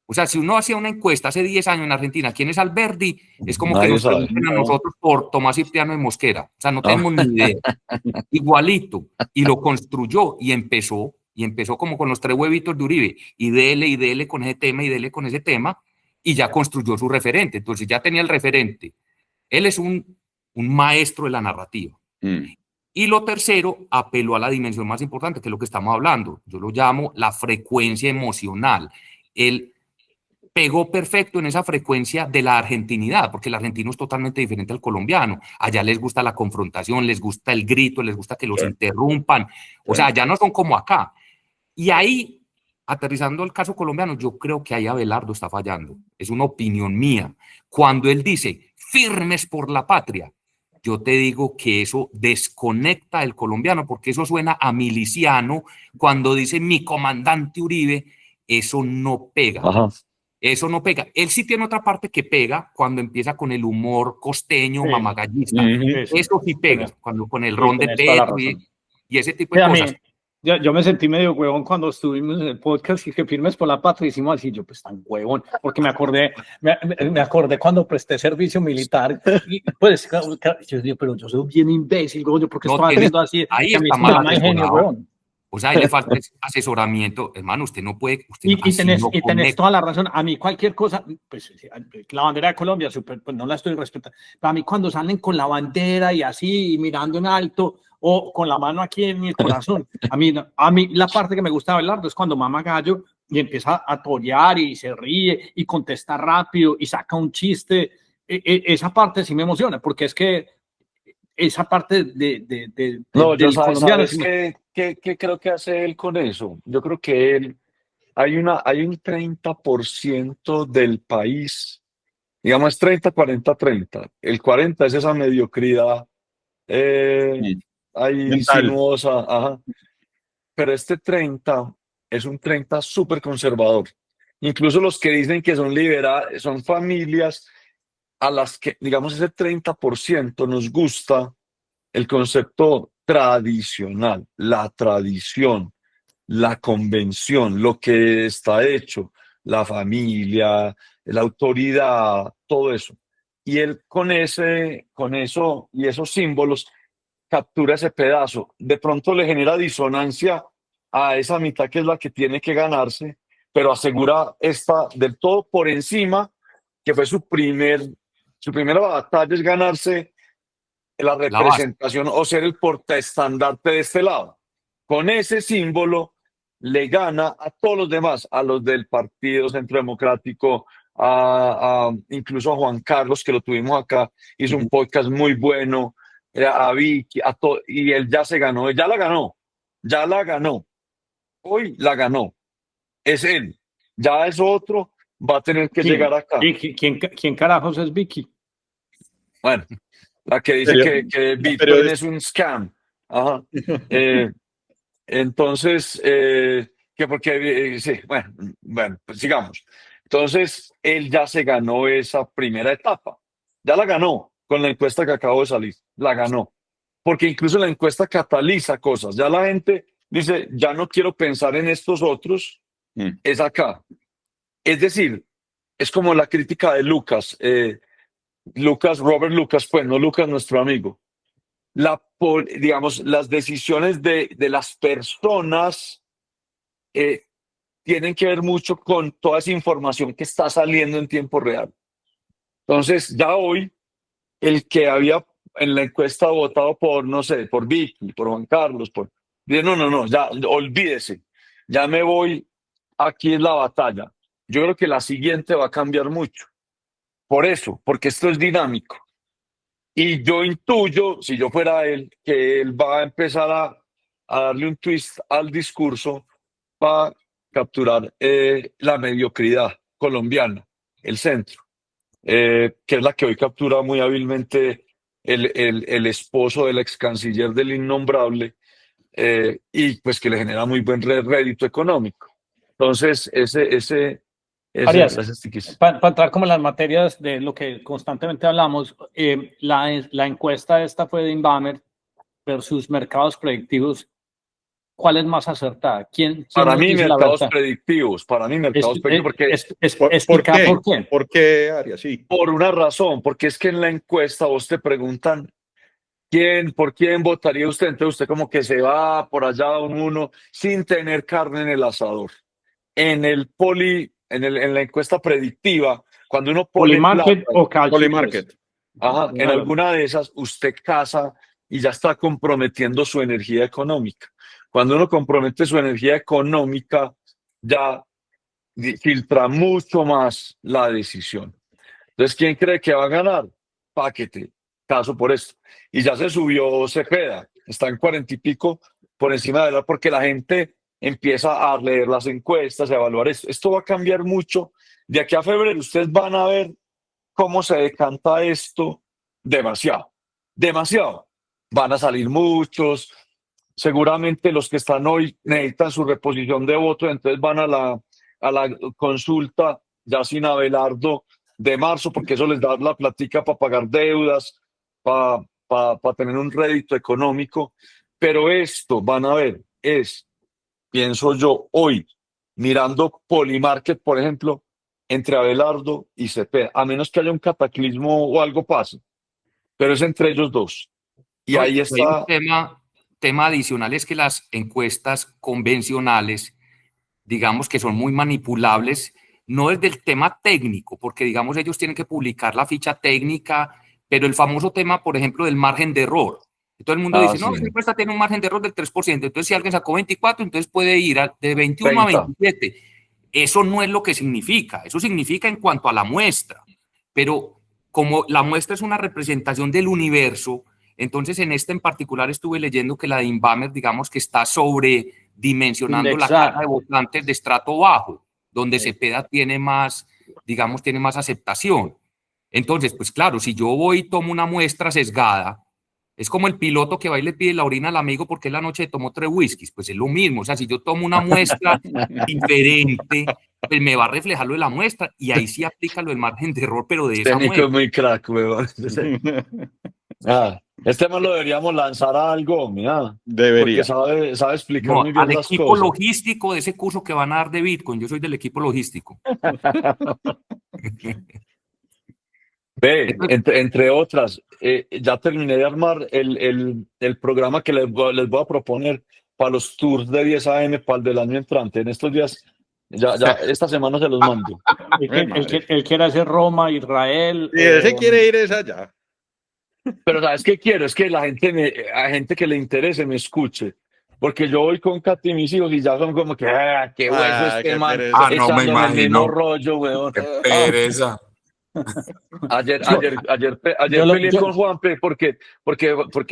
O sea, si uno hacía una encuesta hace 10 años en Argentina, ¿quién es Alberdi? Es como que nos pregunten a nosotros por Tomás Cipriano de Mosquera. O sea, no tenemos ni idea. Igualito. Y lo construyó y empezó como con los 3 huevitos de Uribe. Y dele con ese tema y dele con ese tema. Y ya construyó su referente. Entonces ya tenía el referente. Él es un maestro de la narrativa. Y lo tercero, apeló a la dimensión más importante, que es lo que estamos hablando. Yo lo llamo la frecuencia emocional. Él pegó perfecto en esa frecuencia de la argentinidad, porque el argentino es totalmente diferente al colombiano. Allá les gusta la confrontación, les gusta el grito, les gusta que los interrumpan. O sea, allá no son como acá. Y ahí, aterrizando el caso colombiano, yo creo que ahí Abelardo está fallando. Es una opinión mía. Cuando él dice, firmes por la patria, yo te digo que eso desconecta al colombiano, porque eso suena a miliciano. Cuando dice mi comandante Uribe, eso no pega. Ajá. Eso no pega. Él sí tiene otra parte que pega cuando empieza con el humor costeño, mamagallista. Eso sí pega, cuando con el ron de Petro y ese tipo de cosas. Yo me sentí medio huevón cuando estuvimos en el podcast y que Firmes por la Patria hicimos así, yo pues tan huevón, porque me acordé cuando presté servicio militar y pues yo digo, pero yo soy bien imbécil, yo porque No estaba tiene, haciendo así, ahí que a mí está se me mal llama ingenio, asesorado. huevón. O sea, ahí le falta asesoramiento. Hermano, usted no puede, usted no, Y así tenés, no y tenés conecta. toda la razón. A mí cualquier cosa, pues la bandera de Colombia, super, pues no la estoy respetando. Pero a mí cuando salen con la bandera y así, y mirando en alto, o con la mano aquí en el corazón, a mí la parte que me gusta de Belardo es cuando mama gallo y empieza a torear y se ríe y contesta rápido y saca un chiste. Esa parte sí me emociona, porque es que esa parte No, yo del colombiano sabes sí qué creo que hace él con eso. Yo creo que él, hay un 30% del país, digamos 30, 40, 30. El 40 es esa mediocridad eh, Sí. ahí Mental. sinuosa, ajá. Pero este 30 es un 30 súper conservador. Incluso los que dicen que son liberales, son familias a las que, digamos, ese 30% nos gusta el concepto tradicional, la tradición, la convención, lo que está hecho, la familia, la autoridad, todo eso. Y él con eso y esos símbolos captura ese pedazo. De pronto le genera disonancia a esa mitad que es la que tiene que ganarse, pero asegura esta del todo por encima, que fue su primera batalla es ganarse la La base. representación o ser el portaestandarte de este lado. Con ese símbolo le gana a todos los demás, a los del Partido Centro Democrático, incluso a Juan Carlos, que lo tuvimos acá, hizo un podcast muy bueno, a Vicky, y él ya se ganó, ya la ganó, hoy la ganó, es él, ya es otro, va a tener que llegar acá. ¿Y quién carajos es Vicky? Bueno, la que dice Pero, que la Bitcoin es periodista. un scam. Ajá. Eh, entonces, que porque, sí, bueno, pues sigamos. Entonces, él ya se ganó esa primera etapa. Ya la ganó con la encuesta que acabo de salir. La ganó. Porque incluso la encuesta cataliza cosas. Ya la gente dice, ya no quiero pensar en estos otros, Mm. es acá. Es decir, es como la crítica de Lucas. Robert Lucas, pues, no Lucas, nuestro amigo. Digamos, las decisiones de las personas eh, tienen que ver mucho con toda esa información que está saliendo en tiempo real. Entonces, ya hoy, el que había en la encuesta votado por, no sé, por Vicky, por Juan Carlos, dice, no, ya olvídese, ya me voy, aquí es la batalla. Yo creo que la siguiente va a cambiar mucho. Por eso, porque esto es dinámico. Y yo intuyo, si yo fuera él, que él va a empezar a darle un twist al discurso para capturar la mediocridad colombiana, el centro, que es la que hoy captura muy hábilmente el esposo del ex canciller del innombrable, y pues que le genera muy buen rédito económico. Entonces, Arias, ese stickis. para entrar como en las materias de lo que constantemente hablamos, la encuesta esta fue de Inbamer versus mercados predictivos. ¿Cuál es más acertada? ¿Quién Para nos mí, dice la mercados verdad? predictivos, porque ¿Por Explicar qué? por qué. ¿Por qué, Arias? Sí. por una razón, porque es que en la encuesta vos te preguntan por quién votaría usted, entonces usted como que se va por allá uno sin tener carne en el asador. En la encuesta predictiva, cuando uno pone plata, Polymarket o Poly Calchicles. Market. ajá, en alguna de esas usted casa y ya está comprometiendo su energía económica. Cuando uno compromete su energía económica, ya filtra mucho más la decisión. Entonces, ¿quién cree que va a ganar? Paquete, caso por esto. Y ya se subió Cepeda, está en 40 y pico por encima de la, porque la gente empieza a leer las encuestas, a evaluar esto. Esto va a cambiar mucho. De aquí a febrero, ustedes van a ver cómo se decanta esto demasiado, demasiado. Van a salir muchos. Seguramente los que están hoy necesitan su reposición de voto, entonces van a la consulta ya sin Abelardo de marzo, porque eso les da la platica para pagar deudas, para tener un rédito económico. Pero esto, van a ver, es pienso yo, hoy, mirando Polymarket, por ejemplo, entre Abelardo y Cepeda, a menos que haya un cataclismo o algo pase, pero es entre ellos dos. Y No, ahí hay un está. tema adicional, es que las encuestas convencionales, digamos que son muy manipulables, no desde el tema técnico, porque digamos ellos tienen que publicar la ficha técnica, pero el famoso tema, por ejemplo, del margen de error. Todo el mundo Ah, dice, no, sí. esa encuesta tiene un margen de error del 3%, entonces si alguien sacó 24, entonces puede ir de 21 a 30. 27. Eso no es lo que significa, eso significa en cuanto a la muestra, pero como la muestra es una representación del universo, entonces en este en particular estuve leyendo que la de Inbamer, digamos que está sobredimensionando la Indexar. carga de votantes de estrato bajo, donde Sí. Cepeda tiene más, digamos, tiene más aceptación. Entonces, pues claro, si yo voy y tomo una muestra sesgada, es como el piloto que va y le pide la orina al amigo porque la noche tomó 3 whiskies, pues es lo mismo, o sea, si yo tomo una muestra diferente, pues me va a reflejar lo de la muestra y ahí sí aplica lo del margen de error, pero de esa Nico es muestra. muy crack, weón. Este tema lo deberíamos lanzar a algo, mira, porque Debería. sabe explicar No, muy bien al las equipo cosas. logístico de ese curso que van a dar de Bitcoin, yo soy del equipo logístico. Ve, Entonces, entre otras, ya terminé de armar el programa que les voy a proponer para los tours de 10 AM para el del año entrante. En estos días, ya esta semana se los mando. Él quiere hacer Roma, Israel. Y ese quiere ir es allá. Pero ¿sabes qué quiero? Es que a gente que le interese me escuche. Porque yo voy con Katy y mis hijos y ya son como que, qué hueso Ah, este qué man pereza. No me echándome el mismo imagino. rollo, weón. Qué pereza. Yo, Ayer yo, peleé con Juanpe porque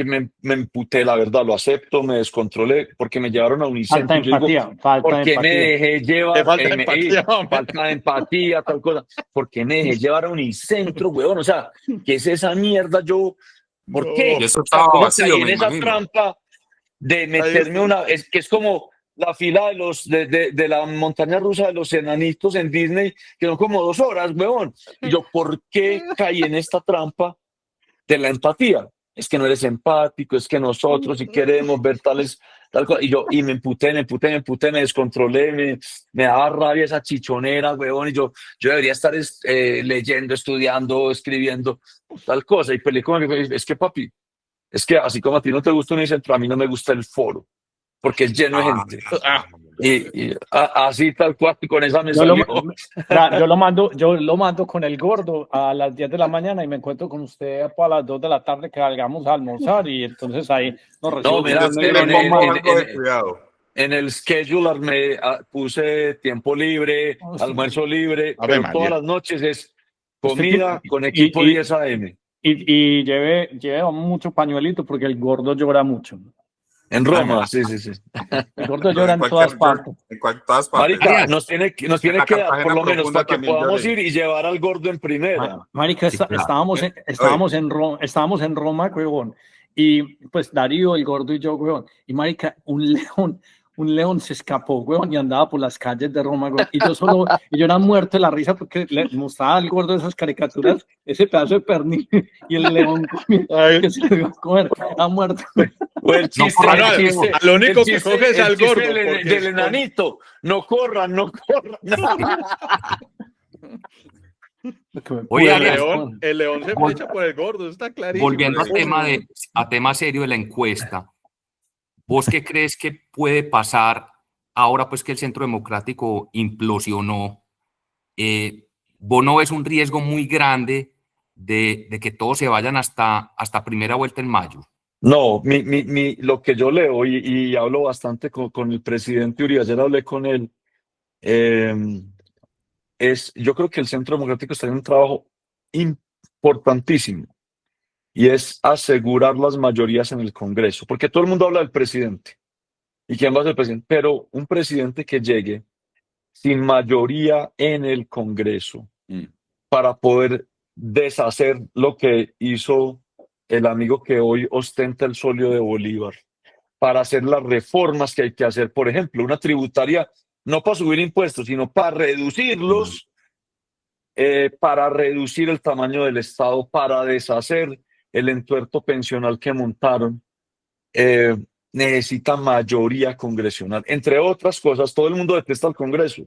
me emputé, la verdad, lo acepto, me descontrolé, porque me llevaron a falta Unicentro. de Y yo digo, empatía, falta ¿por de qué me empatía. dejé Te llevar? falta empatía, hombre. Falta de empatía, tal cosa. ¿Por qué me dejé llevar a Unicentro, weón? O sea, ¿qué es esa mierda? ¿Por No. qué? Y eso O sea, estaba ¿cómo vacío, caí en me esa imagino. trampa de Ahí meterme está. que es como la fila de la montaña rusa de los enanitos en Disney, que son como 2 horas, weón? Y yo, ¿por qué caí en esta trampa de la empatía? Es que no eres empático, es que nosotros si queremos ver tal cosa. Y me emputé, me descontrolé, me daba rabia esa chichonera, weón. Y yo debería estar leyendo, estudiando, escribiendo, tal cosa. Y peleé con él, es que papi, es que así como a ti no te gusta Unicentro, a mí no me gusta el foro, porque es lleno de Ah, gente. Así tal cual, con esa me Yo lo, salió. yo lo mando con el gordo a las 10 de la mañana y me encuentro con usted a las 2 de la tarde que salgamos a almorzar y entonces ahí nos No, recibo mira, con un negro Le en pongo negro. algo de cuidado. en el scheduler puse tiempo libre, almuerzo libre, Ave pero todas María. las noches es Usted tiene- comida con equipo y, y, 10 AM. y lleve mucho pañuelito porque el gordo llora mucho. En Ay, Roma, sí. El gordo no, llora en todas partes. todas partes. Marica, Arias, nos tiene En la que dar, por Cartagena lo menos, profunda para que también podamos lloré. ir y llevar al gordo en primera. Marica, sí, claro. Oye, estábamos en Roma, huevón, y pues Darío, el gordo y yo, huevón, y marica, un león se escapó, huevón, y andaba por las calles de Roma, huevón, y yo era muerto de la risa porque le mostraba al gordo esas caricaturas, ese pedazo de pernil, y el león Ay, que se lo iba a comer, estaba muerto. O el No chiste, corran no, el ese huevo. chiste, al único el que coge chiste, es el al chiste gordo, porque del enanito. No corran, no corran. Que me Oye, el puede Arias, león, responder. el león se vol- flecha por el gordo, eso está clarísimo. volviendo Ese es- a tema serio de la encuesta, ¿vos qué crees que puede pasar ahora pues que el Centro Democrático implosionó? ¿Vos no ves un riesgo muy grande de que todos se vayan hasta primera vuelta en mayo? No, lo que yo leo y hablo bastante con el presidente Uribe, ayer hablé con él, eh, yo creo que el Centro Democrático está en un trabajo importantísimo y es asegurar las mayorías en el Congreso, porque todo el mundo habla del presidente y quién va a ser el presidente, pero un presidente que llegue sin mayoría en el Congreso Mm. para poder deshacer lo que hizo el amigo que hoy ostenta el solio de Bolívar, para hacer las reformas que hay que hacer, por ejemplo, una tributaria, no para subir impuestos, sino para reducirlos, para reducir el tamaño del Estado, para deshacer el entuerto pensional que montaron. necesita mayoría congresional. Entre otras cosas, todo el mundo detesta el Congreso,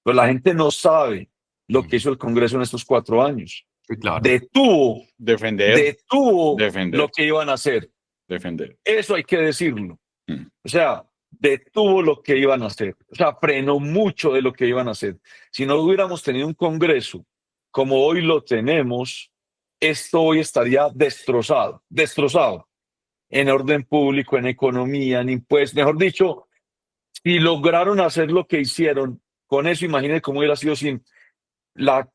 pero la gente no sabe lo que hizo el Congreso en estos 4 años. Sí, claro. Detuvo Defender, lo defender, que iban a hacer. defender. Eso hay que decirlo. Mm. O sea, detuvo lo que iban a hacer. O sea, frenó mucho de lo que iban a hacer. Si no hubiéramos tenido un Congreso como hoy lo tenemos, esto hoy estaría destrozado, destrozado en orden público, en economía, en impuestos. Mejor dicho, si lograron hacer lo que hicieron, con eso imagínense cómo hubiera sido sin la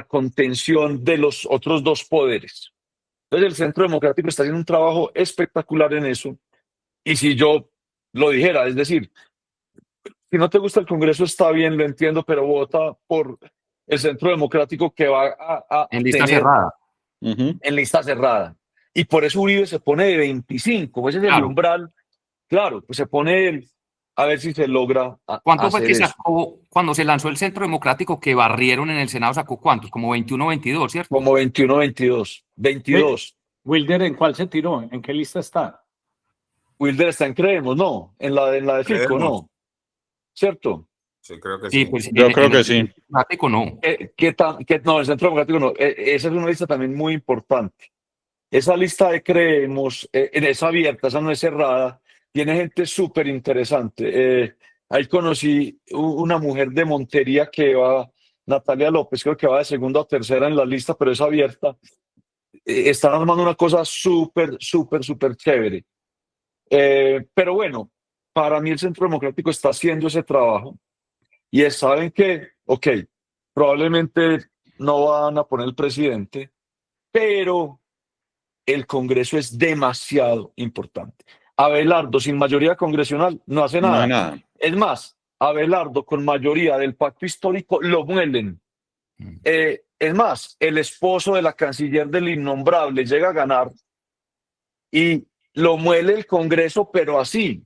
contención de los otros dos poderes. Entonces el Centro Democrático está haciendo un trabajo espectacular en eso. Y si yo lo dijera, es decir, si no te gusta el Congreso está bien, lo entiendo, pero vota por el Centro Democrático que va a En lista tener cerrada. en lista cerrada. Y por eso Uribe se pone de 25, ese es el Claro. umbral. Claro, pues se pone a ver si se logra ¿Cuánto fue hacer que eso. sacó cuando se lanzó el Centro Democrático que barrieron en el Senado? ¿Sacó cuántos? Como 21, 22, ¿cierto? Como 21, 22. 22. Wilder, ¿en cuál se tiró? ¿En qué lista está? Wilder está en Creemos, no, en la de Fico, Creemos. no. ¿Cierto? Sí, creo que Sí, sí. pues Yo creo que el sí. Democrático no. No, el Centro Democrático no. Esa es una lista también muy importante. Esa lista de Creemos, es abierta, esa no es cerrada, tiene gente súper interesante. Ahí conocí una mujer de Montería que va, Natalia López, creo que va de segunda o tercera en la lista, pero es abierta. Están armando una cosa súper, súper, súper chévere. Pero bueno, para mí el Centro Democrático está haciendo ese trabajo y saben que, ok, probablemente no van a poner el presidente, pero el Congreso es demasiado importante. Abelardo sin mayoría congresional no hace No nada. hay nada. Es más, Abelardo con mayoría del pacto histórico lo muelen. Es más, el esposo de la canciller del innombrable llega a ganar y lo muele el Congreso, pero así.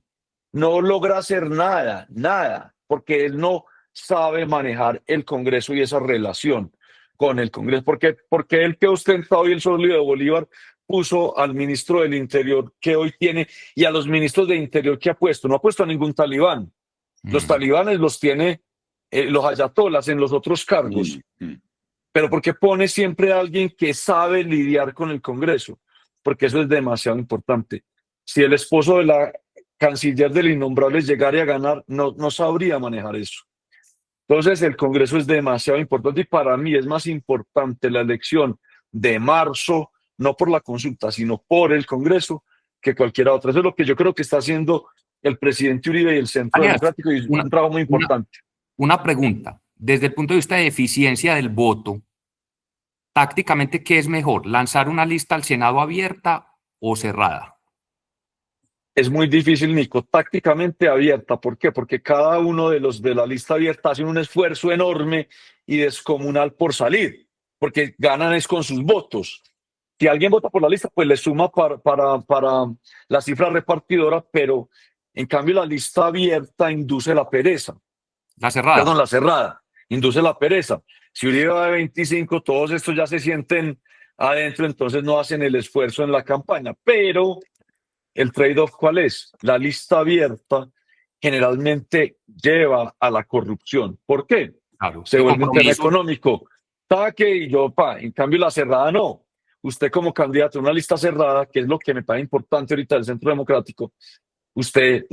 No logra hacer nada, nada, porque él no sabe manejar el Congreso y esa relación con el Congreso. Porque él que ostenta hoy el solio de Bolívar puso al ministro del Interior que hoy tiene y a los ministros de Interior que ha puesto. No ha puesto a ningún talibán. Los talibanes los tiene los ayatolas en los otros cargos. Pero ¿por qué pone siempre a alguien que sabe lidiar con el Congreso? Porque eso es demasiado importante. Si el esposo de la canciller del innombrable llegara a ganar, no sabría manejar eso. Entonces el Congreso es demasiado importante y para mí es más importante la elección de marzo, no por la consulta, sino por el Congreso, que cualquiera otra. Eso es lo que yo creo que está haciendo el presidente Uribe y el Centro Democrático y es un trabajo muy importante. Una pregunta, desde el punto de vista de eficiencia del voto, tácticamente, ¿qué es mejor? ¿Lanzar una lista al Senado abierta o cerrada? Es muy difícil, Nico, tácticamente abierta. ¿Por qué? Porque cada uno de los de la lista abierta hace un esfuerzo enorme y descomunal por salir, porque ganan es con sus votos. Si alguien vota por la lista, pues le suma para la cifra repartidora, pero en cambio la lista abierta induce la pereza. La cerrada. Perdón, la cerrada, induce la pereza. Si Uribe va de 25, todos estos ya se sienten adentro, entonces no hacen el esfuerzo en la campaña. Pero el trade-off, ¿cuál es? La lista abierta generalmente lleva a la corrupción. ¿Por qué? Claro, Se vuelve un tema económico. Taque y yo, en cambio la cerrada no. Usted como candidato a una lista cerrada, que es lo que me parece importante ahorita del Centro Democrático, usted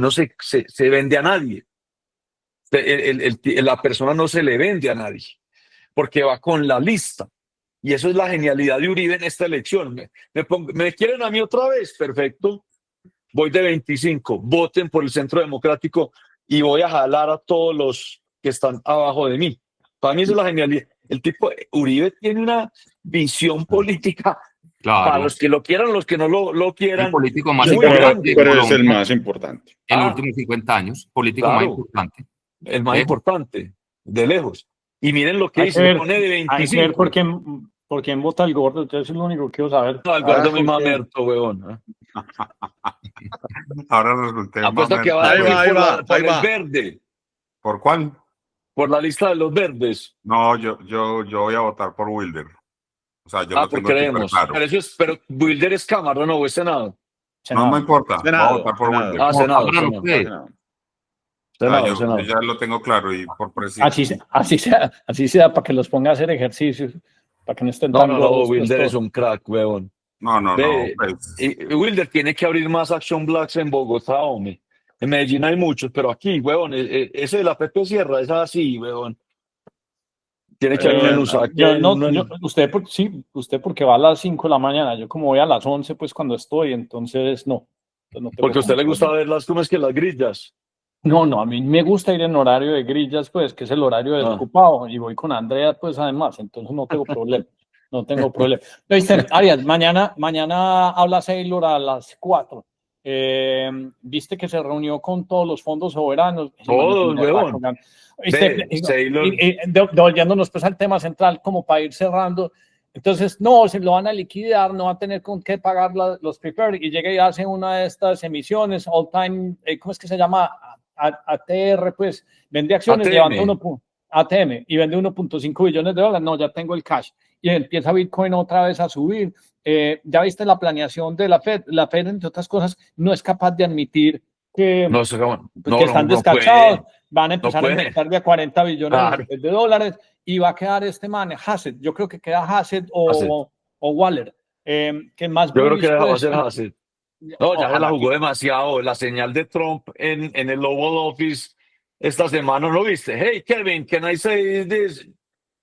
no se vende a nadie. La persona no se le vende a nadie, porque va con la lista. Y eso es la genialidad de Uribe en esta elección. ¿Me quieren a mí otra vez? Perfecto. Voy de 25. Voten por el Centro Democrático y voy a jalar a todos los que están abajo de mí. Para mí eso es la genialidad. El tipo Uribe tiene una visión política. Claro. Para los que lo quieran, los que no lo quieran. El político más muy importante. Pero es el más importante. En los últimos 50 años. Político Claro. más importante. El más importante, de lejos. Y miren lo que dice, pone de 25. Hay que ver por quién vota el gordo, entonces es lo único que quiero saber. No, el gordo es muy mamerto, huevón. Ahora resulté Apuesto que va por el verde. ¿Por cuál? Por la lista de los verdes. No, yo voy a votar por Wilder. O sea, yo lo tengo creemos. claro. Pero Wilder es Cámara, no, es Senado. No me Senado. importa. Voy a Senado, votar por Senado. Wilder. Ah, Senado, Zambrano, Senado. ¿qué? Senado. Yo Senado. ya lo tengo claro y por presidente. Así sea, para que los ponga a hacer ejercicios, para que no estén No, tan no, no, gordos. Pues, Wilder es todos. un crack, weón. No, Ve, pues. y Wilder tiene que abrir más Action Blacks en Bogotá, hombre. En Medellín hay muchos, pero aquí, weón, ese de la Pepe Sierra es así, weón. Tiene que haber uno en Usaquén, uno en... Usted porque va a las 5 de la mañana, yo como voy a las 11 pues cuando estoy, entonces no tengo Porque a usted como le gusta problema. verlas, ¿cómo es que las grillas? No, a mí me gusta ir en horario de grillas, pues, que es el horario Ah. desocupado, y voy con Andrea, pues, además, entonces no tengo problema, no tengo problema. Viste, Arias, mañana habla Saylor a las 4. Viste que se reunió con todos los fondos soberanos. Todos, weón. Viste, Ve, Saylor. devolviéndonos pues al tema central, como para ir cerrando. Entonces, no, se lo van a liquidar, no va a tener con qué pagar los preferred, y llega y hace una de estas emisiones, all time, ¿cómo es que se llama? ATR, pues, vende acciones, ATM. levanta ATM y vende 1.5 billones de dólares, no, ya tengo el cash. Y empieza Bitcoin otra vez a subir. Ya viste la planeación de la Fed, entre otras cosas, no es capaz de admitir que, No, que están descachados, van a empezar puede. a inyectar de a 40 billones Claro. de dólares, y va a quedar este man, Hassett, yo creo que queda Hassett o Waller, que más Yo creo que bullish, va a pues, ser Hassett. No, ya se la ojalá jugó que- demasiado. La señal de Trump en el Oval Office esta semana, ¿no lo viste? Hey, Kevin, can I say this?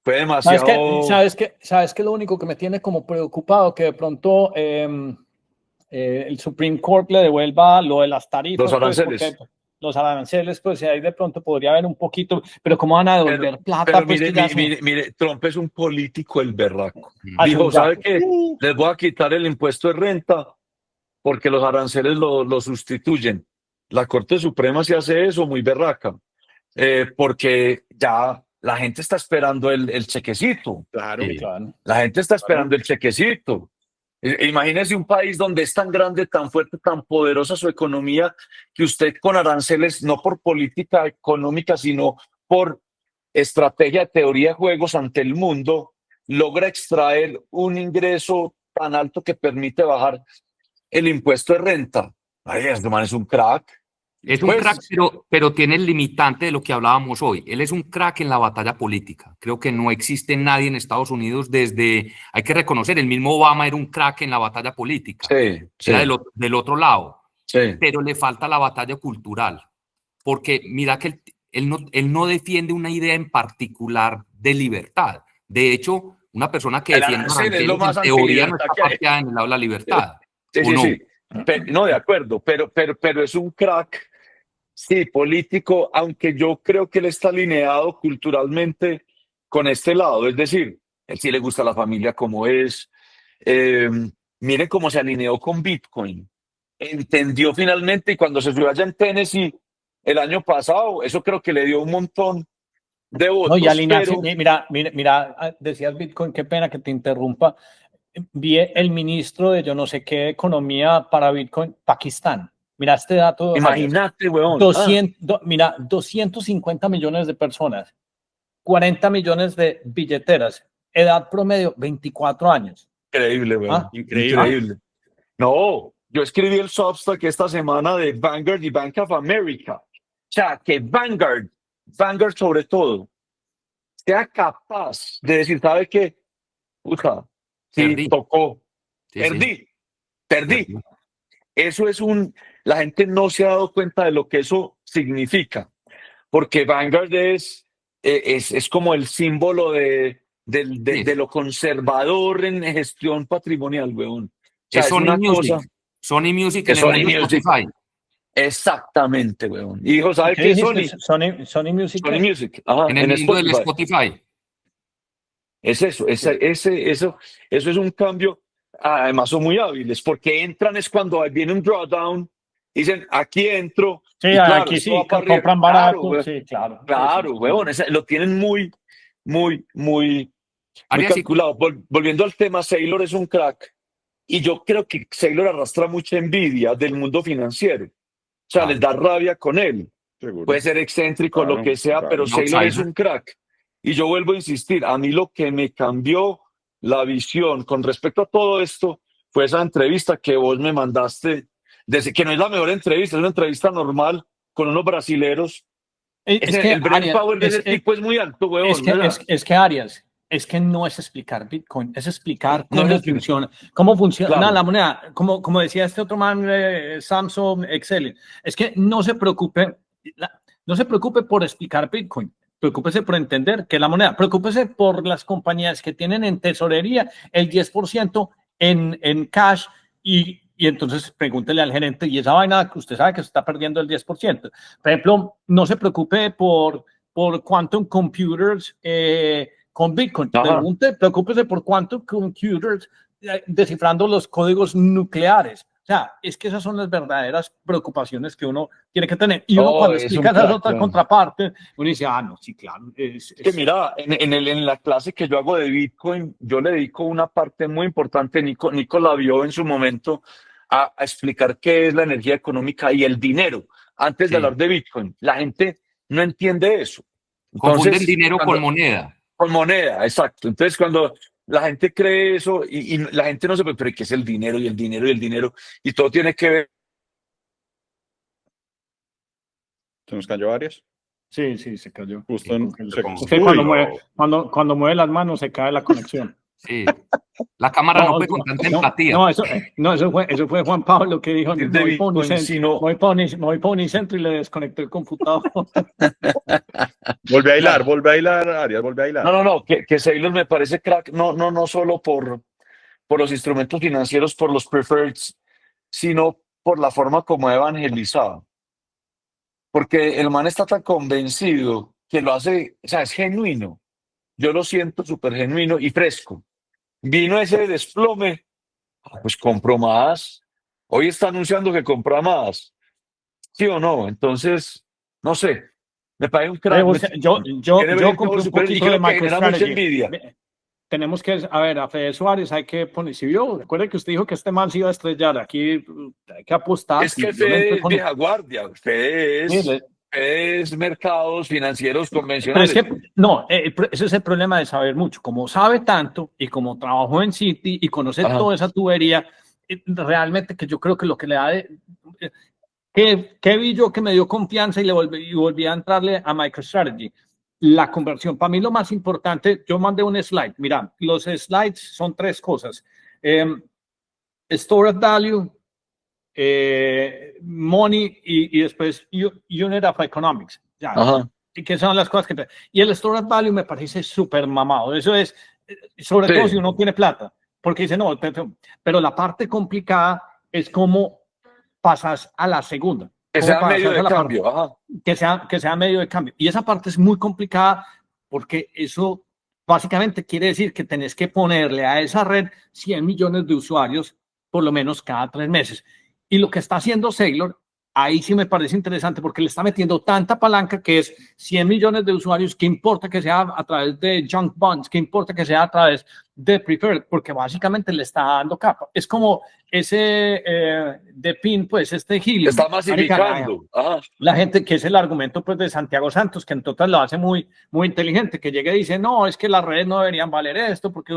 Fue demasiado. ¿Sabes qué? Lo único que me tiene como preocupado, que de pronto el Supreme Court le devuelva lo de las tarifas, Los aranceles. pues, porque los aranceles, pues ahí de pronto podría haber un poquito, pero ¿cómo van a devolver plata? Pero Pues, mire, Trump es un político el berraco. Hace Dijo, un ¿sabe gato. qué? Les voy a quitar el impuesto de renta porque los aranceles lo sustituyen. La Corte Suprema se hace eso muy berraca, porque ya la gente está esperando el chequecito. Claro. Sí. Claro. La gente está esperando el chequecito. Imagínese un país donde es tan grande, tan fuerte, tan poderosa su economía, que usted con aranceles, no por política económica, sino por estrategia de teoría de juegos ante el mundo, logra extraer un ingreso tan alto que permite bajar el impuesto de renta. Ay, este man es un crack. Es un Pues, crack, pero tiene el limitante de lo que hablábamos hoy. Él es un crack en la batalla política. Creo que no existe nadie en Estados Unidos hay que reconocer, el mismo Obama era un crack en la batalla política. sí, Era del otro lado, sí. pero le falta la batalla cultural. Porque mira que él no defiende una idea en particular de libertad. De hecho, una persona que El defiende arancel es lo aranceles, más en teoría no antilibertad está que hay. parqueada en el lado de la libertad. Sí, ¿o sí, no? sí. No, de acuerdo, pero es un crack, sí, político, aunque yo creo que él está alineado culturalmente con este lado. Es decir, él sí le gusta la familia como es. Miren cómo se alineó con Bitcoin. Entendió finalmente, y cuando se subió allá en Tennessee el año pasado, eso creo que le dio un montón de votos. No, y alinearse, pero mira, decías Bitcoin, qué pena que te interrumpa. Vi el ministro de yo no sé qué economía para Bitcoin, Pakistán. Mira este dato. imagínate, weón. 250 millones de personas, 40 millones de billeteras, edad promedio 24 años. Increíble, weón. Ah, Increíble. No, yo escribí el Substack esta semana de Vanguard y Bank of America. O sea, que Vanguard sobre todo, sea capaz de decir, ¿sabe qué? Puta, sí, Perdí. tocó. Sí, Perdí. Perdí. Eso es la gente no se ha dado cuenta de lo que eso significa, porque Vanguard es como el símbolo de lo conservador en gestión patrimonial, weón. O sea, Es Sony una Music. cosa. Sony Music en Es el Sony mundo de Music. Spotify. Exactamente, weón. Y dijo, ¿sabe ¿qué qué, dijiste? Sony? Sony Music. Sony Music. Ajá, En el mundo del Spotify. Es eso, eso es un cambio. Además son muy hábiles porque entran es cuando viene un drawdown, dicen aquí entro. Sí, y claro, aquí esto sí, va para arriba. compran Claro, barato. weón. Sí, claro. Claro, Sí. weón, lo tienen muy Arias, calculado. Volviendo al tema, Saylor es un crack y yo creo que Saylor arrastra mucha envidia del mundo financiero. O sea, les da rabia con él. Seguro. Puede ser excéntrico, Claro, lo que sea, claro. pero Un Saylor es outsider. un crack. Y yo vuelvo a insistir, a mí lo que me cambió la visión con respecto a todo esto fue esa entrevista que vos me mandaste que no es la mejor entrevista, es una entrevista normal con unos brasileros. Es que El brain Arias, power de ese tipo es muy alto, huevón. es que Arias, es que no es explicar Bitcoin, es explicar No cómo es explicar. funciona Claro. la moneda, como decía este otro man, Samsung Excel. Es que no se preocupe, no se preocupe por explicar Bitcoin. Preocúpese por entender que es la moneda. Preocúpese por las compañías que tienen en tesorería el 10% en cash y entonces pregúntele al gerente y esa vaina que usted sabe que se está perdiendo el 10%. Por ejemplo, no se preocupe por quantum computers con Bitcoin. Preocúpese por quantum computers descifrando los códigos nucleares. O sea, es que esas son las verdaderas preocupaciones que uno tiene que tener. Y uno cuando explica esas otras contrapartes, uno dice, no, sí, claro. Que mira, en la clase que yo hago de Bitcoin, yo le dedico una parte muy importante, Nico la vio en su momento, a explicar qué es la energía económica y el dinero. Antes de hablar de Bitcoin, la gente no entiende eso. Entonces, confunden dinero con moneda. Con moneda, exacto. Entonces, cuando la gente cree eso y la gente no se pero ¿qué es el dinero y el dinero y el dinero? Y todo tiene que ver. ¿Se nos cayó Arias? Sí, se cayó. Justo en cuando mueve las manos se cae la conexión. Sí. La cámara no puede con tanta empatía. No, eso fue Juan Pablo que dijo, me voy por Unicentro y le desconecté el computador. Vuelve a hilar, Arias, vuelve a hilar. No, que Saylor me parece crack, no solo por los instrumentos financieros, por los preferreds, sino por la forma como ha evangelizado. Porque el man está tan convencido que lo hace, o sea, es genuino. Yo lo siento súper genuino y fresco. Vino ese desplome, pues compro más. Hoy está anunciando que compra más. ¿Sí o no? Entonces, no sé. Me parece un crack. Yo compré un poquito de MicroStrategy. Envidia. Tenemos que, a Fede Suárez hay que poner, si vio, recuerde que usted dijo que este man se iba a estrellar, aquí hay que apostar. Es que Fede es vieja guardia, Fede es mercados financieros convencionales. Pero es que, no, ese es el problema de saber mucho. Como sabe tanto y como trabajó en Citi y conoce toda esa tubería, realmente que yo creo que lo que le da que vi yo que me dio confianza y volví a entrarle a MicroStrategy. La conversión. Para mí lo más importante, yo mandé un slide. Mira, los slides son tres cosas. Store of value, money y después unit of economics. Ya, que son las cosas que... Y el store of value me parece súper mamado. Eso es, sobre todo si uno tiene plata. Porque dice, no, pero la parte complicada es cómo pasas a la segunda. Que sea medio de cambio. Que sea medio de cambio. Y esa parte es muy complicada porque eso básicamente quiere decir que tenés que ponerle a esa red 100 millones de usuarios por lo menos cada 3 meses. Y lo que está haciendo Saylor, ahí sí me parece interesante porque le está metiendo tanta palanca que es 100 millones de usuarios, que importa que sea a través de junk bonds, que importa que sea a través de preferred, porque básicamente le está dando capa. Es como ese de PIN, pues este Helium. Está masificando. La gente, que es el argumento pues de Santiago Santos, que en total lo hace muy, muy inteligente, que llega y dice, no, es que las redes no deberían valer esto porque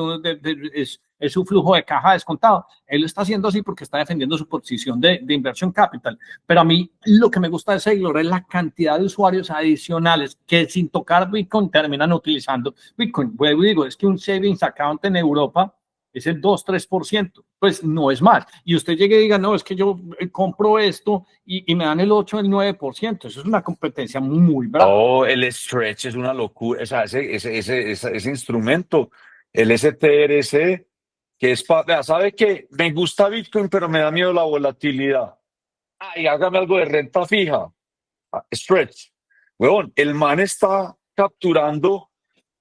es su flujo de caja descontado. Él lo está haciendo así porque está defendiendo su posición de inversión capital. Pero a mí lo que me gusta de Saylor es la cantidad de usuarios adicionales que sin tocar Bitcoin terminan utilizando Bitcoin. Pues digo, es que un savings account en Europa es el 2-3%, pues no es más. Y usted llegue y diga, no, es que yo compro esto y me dan el 8 el 9%. Eso es una competencia muy brava. Oh, el stretch es una locura. O sea, ese instrumento, el STRC, que es para, ¿sabe qué? Me gusta Bitcoin, pero me da miedo la volatilidad. Ay, hágame algo de renta fija. Stretch. Huevón, el man está capturando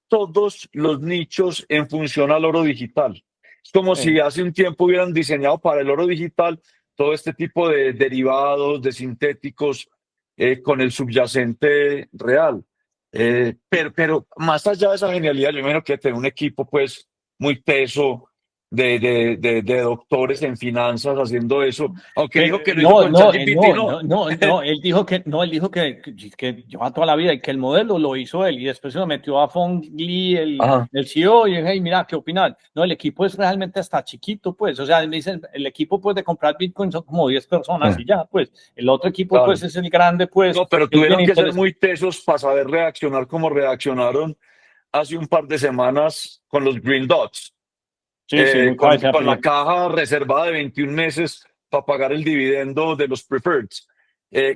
todos los nichos en función al oro digital. Es como si hace un tiempo hubieran diseñado para el oro digital todo este tipo de derivados, de sintéticos, con el subyacente real. Pero más allá de esa genialidad, yo imagino que tener un equipo pues muy teso de doctores en finanzas haciendo eso, aunque dijo que lo hizo No, con ChatGPT, no, él dijo que lleva toda la vida y que el modelo lo hizo él y después se lo metió a Phong Lee, Ajá. el CEO, y dije, hey, mira, ¿qué opinan? No, el equipo es realmente hasta chiquito, pues, o sea, me dicen, el equipo pues de comprar Bitcoin son como 10 personas y ya, pues, el otro equipo Claro. pues es el grande, pues. No, pero es bien tuvieron que ser interesante. muy tesos para saber reaccionar como reaccionaron hace un par de semanas con los Green Dots, Sí, sí, muy con la caja reservada de 21 meses para pagar el dividendo de los preferreds,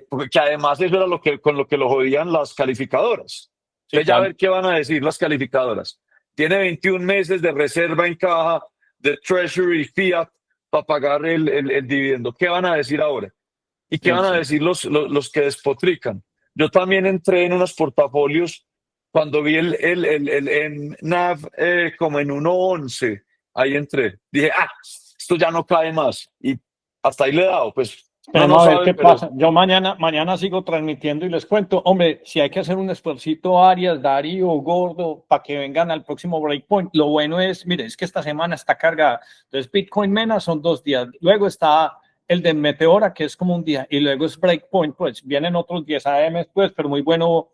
porque además eso era con lo que lo jodían las calificadoras. Sí, Entonces ya a claro. ver qué van a decir las calificadoras. Tiene 21 meses de reserva en caja de Treasury Fiat para pagar el dividendo. ¿Qué van a decir ahora? ¿Y qué Sí, van a sí. decir los que despotrican? Yo también entré en unos portafolios cuando vi el NAV como en 1.11. Ahí entré. Dije, esto ya no cae más. Y hasta ahí le he dado. Pues no, Esperemos a ver sabe, qué pero pasa. Yo mañana sigo transmitiendo y les cuento. Hombre, si hay que hacer un esfuercito, Arias, Darío, Gordo, para que vengan al próximo Breakpoint. Lo bueno es, mire, es que esta semana está cargada. Entonces, Bitcoin Mena son 2 días. Luego está el de Meteora, que es como un día. Y luego es Breakpoint, pues vienen otros 10 AM después, pero muy bueno.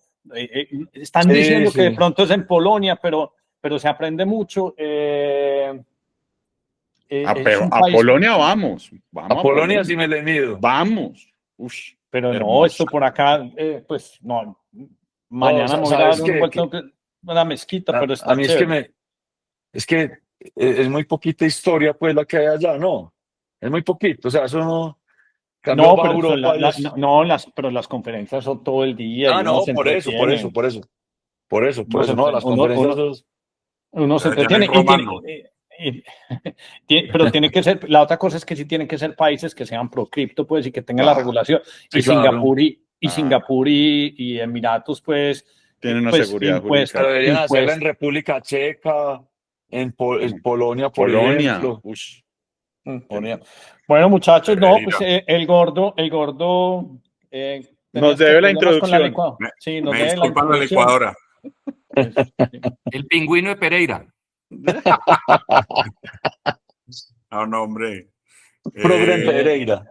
Están sí, diciendo que de sí. pronto es en Polonia, pero se aprende mucho. Es un A país. Polonia vamos. Vamos A a Polonia sí Polonia. me le mido. Vamos. Ush, Pero no, hermoso. esto por acá, pues no. No, Mañana me voy a ¿sabes dar una qué? vuelta a la mezquita, pero A está mí chévere. es que es muy poquita historia pues la que hay allá, no. Es muy poquito, o sea, eso no. Cambio No, va a pero, Europa y es. pero las conferencias son todo el día y uno No, se entretiene. por eso, no, las conferencias Uno se Allá en el entretiene y tiene, romano. y- pero tiene que ser, la otra cosa es que sí tienen que ser países que sean pro cripto, pues, y que tengan la Claro. regulación. Sí, Y claro. Singapur y Emiratos, pues, Tienen una pues seguridad Pero jurídica. deberían hacerla en República Checa, en Polonia, por Polonia. ejemplo. Ush. Bueno, muchachos, no, pues Pereira. el gordo, Nos tenías que debe la problemas con la introducción. licuadora. Sí, nos Me debe la disculpan la introducción. licuadora. Sí. El pingüino de Pereira. No, hombre. Progre en Pereira.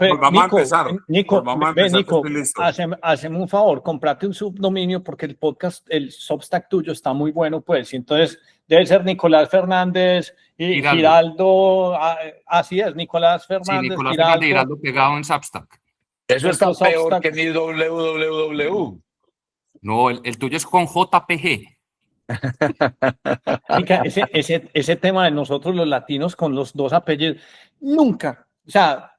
Volvamos a empezar. Volvamos a empezar, que Nico, estoy listo. haceme un favor, comprate un subdominio porque el podcast, el Substack tuyo está muy bueno, pues, y entonces debe ser Nicolás Fernández y Giraldo, así es, Nicolás Sí, Fernández, Nicolás Fernández Giraldo pegado en Substack. Eso está Punto peor Substack. que mi www. No, el tuyo es con JPG. Mica, ese tema de nosotros los latinos con los 2 apellidos, nunca, o sea,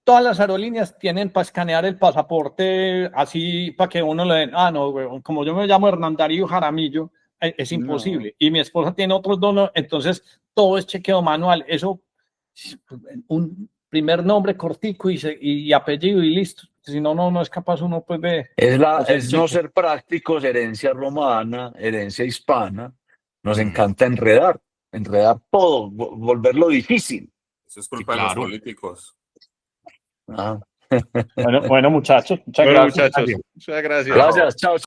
todas las aerolíneas tienen para escanear el pasaporte así para que uno le den, no, güey, como yo me llamo Hernán Darío Jaramillo, es imposible. No. Y mi esposa tiene otros 2, entonces todo es chequeo manual. Eso, un primer nombre cortico y apellido y listo. Si no, no es capaz uno pues de hacer Es no chequeo. ser prácticos, herencia romana, herencia hispana. Nos encanta enredar todo, volverlo difícil. Eso es culpa de los claro. políticos. Ah. Bueno, muchachos, muchas Bueno, gracias. muchachos, muchas gracias. Gracias, chao.